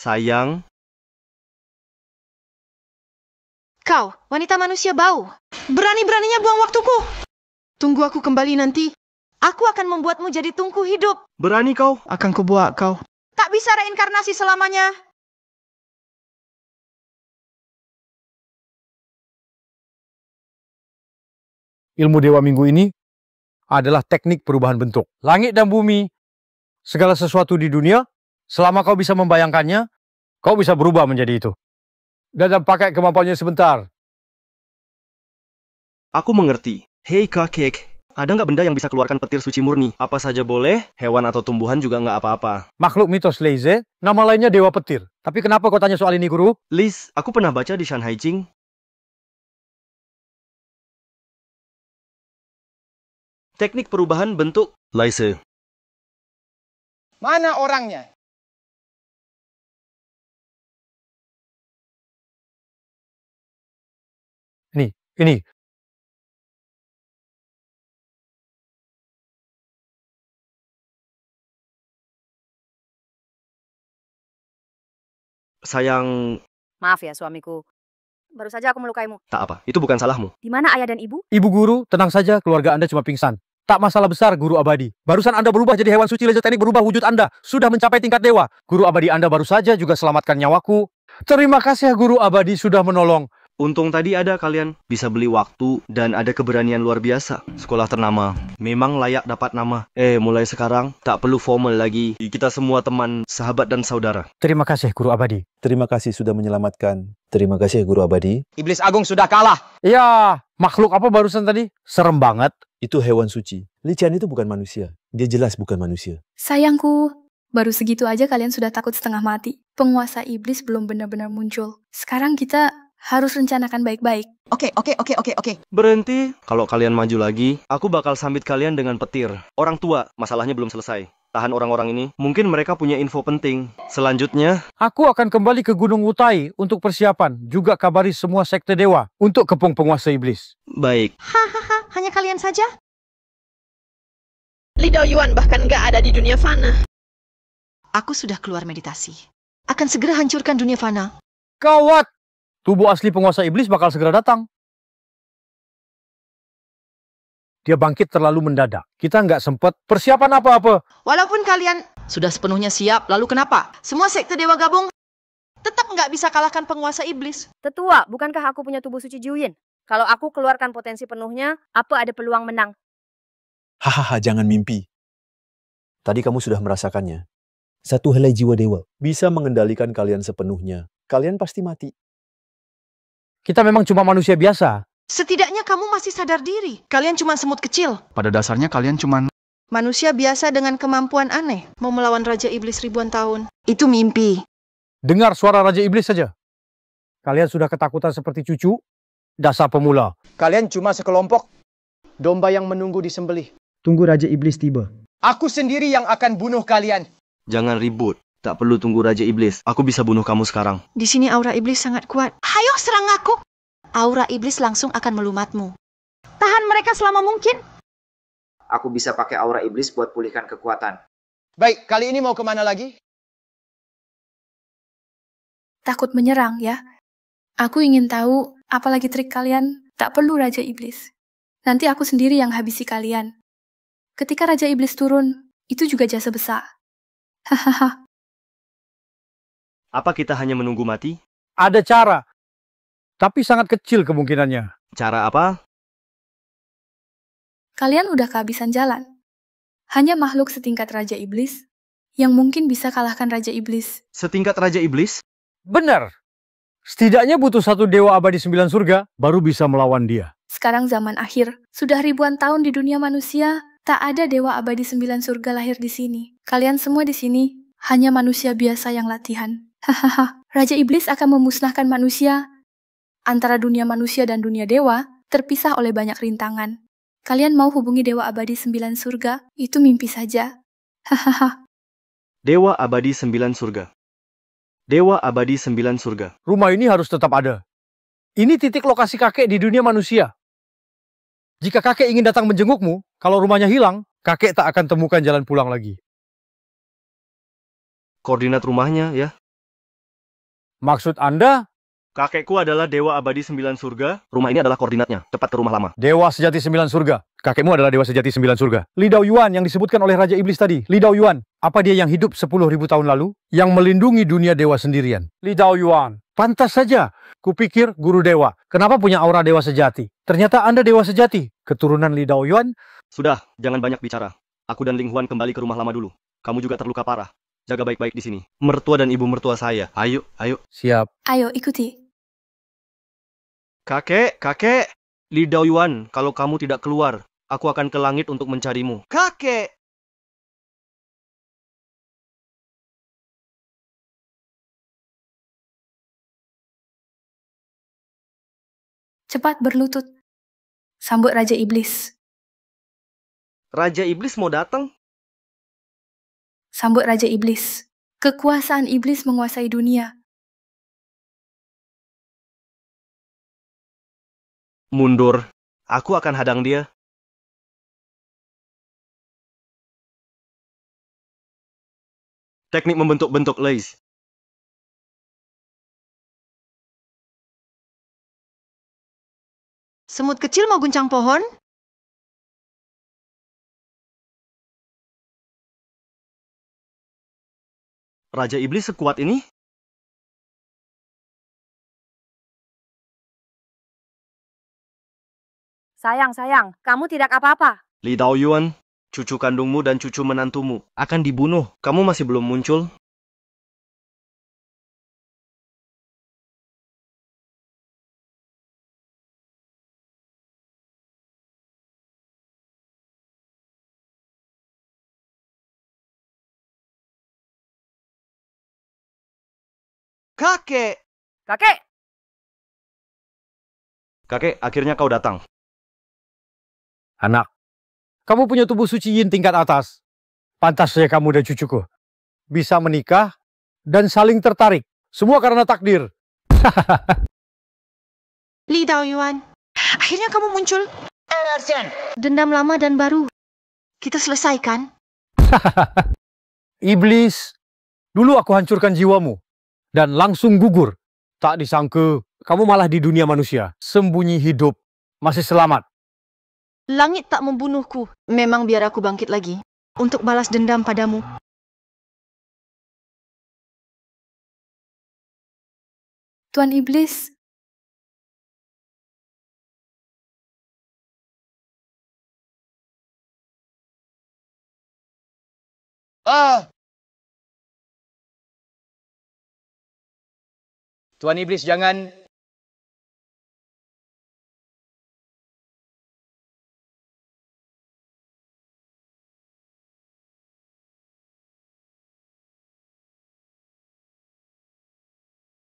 Sayang. Kau, wanita manusia bau. Berani-beraninya buang waktuku. Tunggu aku kembali nanti. Aku akan membuatmu jadi tungku hidup. Berani kau? Akan kubuat kau. Tak bisa reinkarnasi selamanya. Ilmu Dewa Minggu ini adalah teknik perubahan bentuk. Langit dan bumi, segala sesuatu di dunia, selama kau bisa membayangkannya, kau bisa berubah menjadi itu. Dan pakai kemampuannya sebentar. Aku mengerti. Hei kakek, ada nggak benda yang bisa keluarkan petir suci murni? Apa saja boleh, hewan atau tumbuhan juga nggak apa-apa. Makhluk mitos Leize, nama lainnya Dewa Petir. Tapi kenapa kau tanya soal ini, Guru? Liz, aku pernah baca di Shanhai Jing. Teknik perubahan bentuk Leize. Mana orangnya? Ini. Sayang. Maaf ya suamiku. Baru saja aku melukaimu. Tak apa, itu bukan salahmu. Di mana ayah dan ibu? Ibu guru, tenang saja, keluarga Anda cuma pingsan. Tak masalah besar, Guru Abadi. Barusan Anda berubah jadi hewan suci, laser teknik berubah wujud Anda. Sudah mencapai tingkat dewa. Guru Abadi Anda baru saja juga selamatkan nyawaku. Terima kasih ya Guru Abadi sudah menolong. Untung tadi ada kalian bisa beli waktu dan ada keberanian luar biasa. Sekolah ternama. Memang layak dapat nama. Mulai sekarang tak perlu formal lagi. Kita semua teman, sahabat dan saudara. Terima kasih Guru Abadi. Terima kasih sudah menyelamatkan. Terima kasih Guru Abadi. Iblis Agung sudah kalah. Ya, makhluk apa barusan tadi? Serem banget. Itu hewan suci. Li Qian itu bukan manusia. Dia jelas bukan manusia. Sayangku, Baru segitu aja kalian sudah takut setengah mati. Penguasa iblis belum benar-benar muncul. Sekarang kita harus rencanakan baik-baik. Oke. Berhenti. Kalau kalian maju lagi, aku bakal sambit kalian dengan petir. Orang tua, masalahnya belum selesai. Tahan orang-orang ini, mungkin mereka punya info penting. Selanjutnya, Aku akan kembali ke Gunung Wutai untuk persiapan. Juga kabari semua sekte dewa untuk kepung penguasa iblis. baik. Hahaha, hanya kalian saja? Li Daoyuan bahkan nggak ada di dunia fana. Aku sudah keluar meditasi. Akan segera hancurkan dunia fana. Gawat! Tubuh asli penguasa iblis bakal segera datang. Dia bangkit terlalu mendadak. Kita nggak sempat persiapan apa-apa. Walaupun kalian sudah sepenuhnya siap, lalu kenapa? Semua sekte dewa gabung tetap nggak bisa kalahkan penguasa iblis. Tetua, bukankah aku punya tubuh suci Jiuyin? Kalau aku keluarkan potensi penuhnya, apa ada peluang menang? Hahaha, jangan mimpi. Tadi kamu sudah merasakannya. Satu helai jiwa dewa bisa mengendalikan kalian sepenuhnya. Kalian pasti mati. Kita memang cuma manusia biasa. Setidaknya kamu masih sadar diri. Kalian cuma semut kecil. Pada dasarnya kalian cuman Manusia biasa dengan kemampuan aneh. Mau melawan Raja Iblis ribuan tahun. Itu mimpi. Dengar suara Raja Iblis saja. Kalian sudah ketakutan seperti cucu? Dasar pemula. Kalian cuma sekelompok domba yang menunggu disembelih. tunggu Raja Iblis tiba. Aku sendiri yang akan bunuh kalian. Jangan ribut. Tak perlu tunggu Raja Iblis. Aku bisa bunuh kamu sekarang. Di sini aura iblis sangat kuat. Hayo serang aku. Aura iblis langsung akan melumatmu. Tahan mereka selama mungkin. Aku bisa pakai aura iblis buat pulihkan kekuatan. Baik, kali ini mau kemana lagi? Takut menyerang ya. Aku ingin tahu, apalagi trik kalian, tak perlu Raja Iblis. Nanti aku sendiri yang habisi kalian. Ketika Raja Iblis turun, itu juga jasa besar. Hahaha. Apa kita hanya menunggu mati? Ada cara. Tapi sangat kecil kemungkinannya. Cara apa? Kalian udah kehabisan jalan. Hanya makhluk setingkat Raja Iblis yang mungkin bisa kalahkan Raja Iblis. Setingkat Raja Iblis? Benar. Setidaknya butuh satu dewa abadi 9 surga, baru bisa melawan dia. Sekarang zaman akhir, sudah ribuan tahun di dunia manusia, tak ada dewa abadi 9 surga lahir di sini. Kalian semua di sini hanya manusia biasa yang latihan. Hahaha. Raja Iblis akan memusnahkan manusia. Antara dunia manusia dan dunia dewa terpisah oleh banyak rintangan. Kalian mau hubungi dewa abadi 9 surga? Itu mimpi saja. Hahaha. Dewa abadi 9 surga. Dewa abadi 9 surga. Rumah ini harus tetap ada. Ini titik lokasi kakek di dunia manusia. Jika kakek ingin datang menjengukmu, kalau rumahnya hilang, kakek tak akan temukan jalan pulang lagi. Koordinat rumahnya ya. Maksud Anda? Kakekku adalah Dewa Abadi 9 Surga. Rumah ini adalah koordinatnya. Cepat ke rumah lama. Dewa sejati 9 surga. Kakekmu adalah dewa sejati 9 surga. Li Daoyuan yang disebutkan oleh Raja Iblis tadi. Li Daoyuan. Apa dia yang hidup 10.000 tahun lalu? Yang melindungi dunia dewa sendirian. Li Daoyuan. Pantas saja. Kupikir guru dewa. Kenapa punya aura dewa sejati? Ternyata Anda dewa sejati. Keturunan Li Daoyuan. Sudah, jangan banyak bicara. Aku dan Ling Huan kembali ke rumah lama dulu. Kamu juga terluka parah. Jaga baik-baik di sini. Mertua dan ibu mertua saya. Ayo, ayo. Siap. Ayo, ikuti. Kakek. Li Daoyuan, kalau kamu tidak keluar, aku akan ke langit untuk mencarimu. Kakek! Cepat berlutut. Sambut Raja Iblis. Raja Iblis mau datang? Sambut Raja Iblis. Kekuasaan iblis menguasai dunia. Mundur. Aku akan hadang dia. Teknik membentuk-bentuk lace. Semut kecil mau guncang pohon? Raja Iblis sekuat ini? Sayang, kamu tidak apa-apa. Li Daoyuan, cucu kandungmu dan cucu menantumu akan dibunuh. Kamu masih belum muncul? Kakek! Kakek! Kakek, akhirnya kau datang. Anak, kamu punya tubuh suci yin tingkat atas. Pantas saja kamu dan cucuku bisa menikah dan saling tertarik. Semua karena takdir. Li Daoyuan, akhirnya kamu muncul. Dendam lama dan baru. Kita selesaikan. Iblis, dulu aku hancurkan jiwamu dan langsung gugur. Tak disangka kamu malah di dunia manusia, sembunyi hidup, masih selamat. Langit tak membunuhku. Memang biar aku bangkit lagi untuk balas dendam padamu. Tuan Iblis, Tuan Iblis, jangan.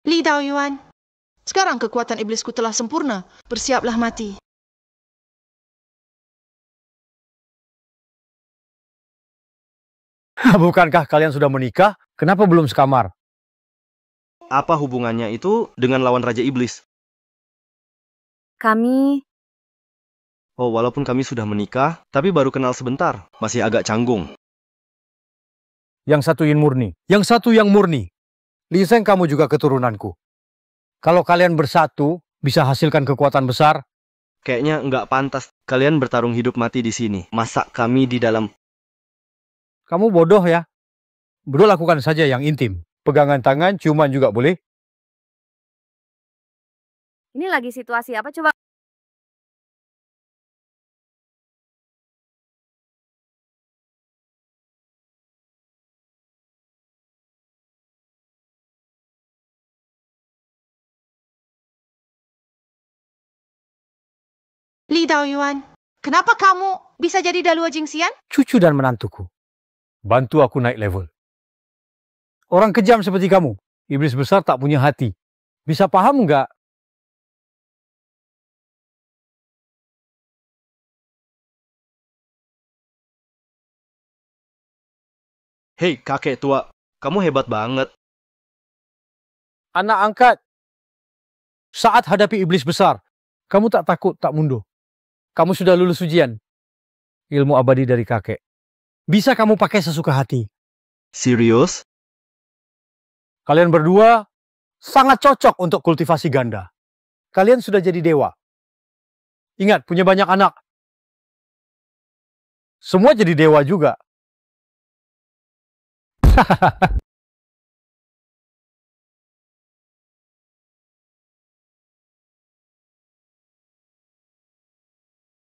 Li Daoyuan, sekarang kekuatan iblisku telah sempurna. Bersiaplah mati. Bukankah kalian sudah menikah? Kenapa belum sekamar? Apa hubungannya itu dengan lawan Raja Iblis? Kami... Oh, walaupun kami sudah menikah, tapi baru kenal sebentar. Masih agak canggung. Yang satu yin murni, yang satu yang murni. Li Sheng, kamu juga keturunanku. Kalau kalian bersatu, bisa hasilkan kekuatan besar. Kayaknya nggak pantas kalian bertarung hidup mati di sini. Masa kami di dalam... Kamu bodoh ya. Bro, lakukan saja yang intim. Pegangan tangan, ciuman juga boleh. Ini lagi situasi apa coba? Li Daoyuan, kenapa kamu bisa jadi Dalua Jingxian? Cucu dan menantuku. Bantu aku naik level. Orang kejam seperti kamu, iblis besar tak punya hati. Bisa paham nggak? Hei, kakek tua. Kamu hebat banget. Anak angkat. Saat hadapi iblis besar, kamu tak takut, tak mundur. Kamu sudah lulus ujian. Ilmu abadi dari kakek. Bisa kamu pakai sesuka hati. Serius? Kalian berdua sangat cocok untuk kultivasi ganda. Kalian sudah jadi dewa. Ingat, punya banyak anak. Semua jadi dewa juga.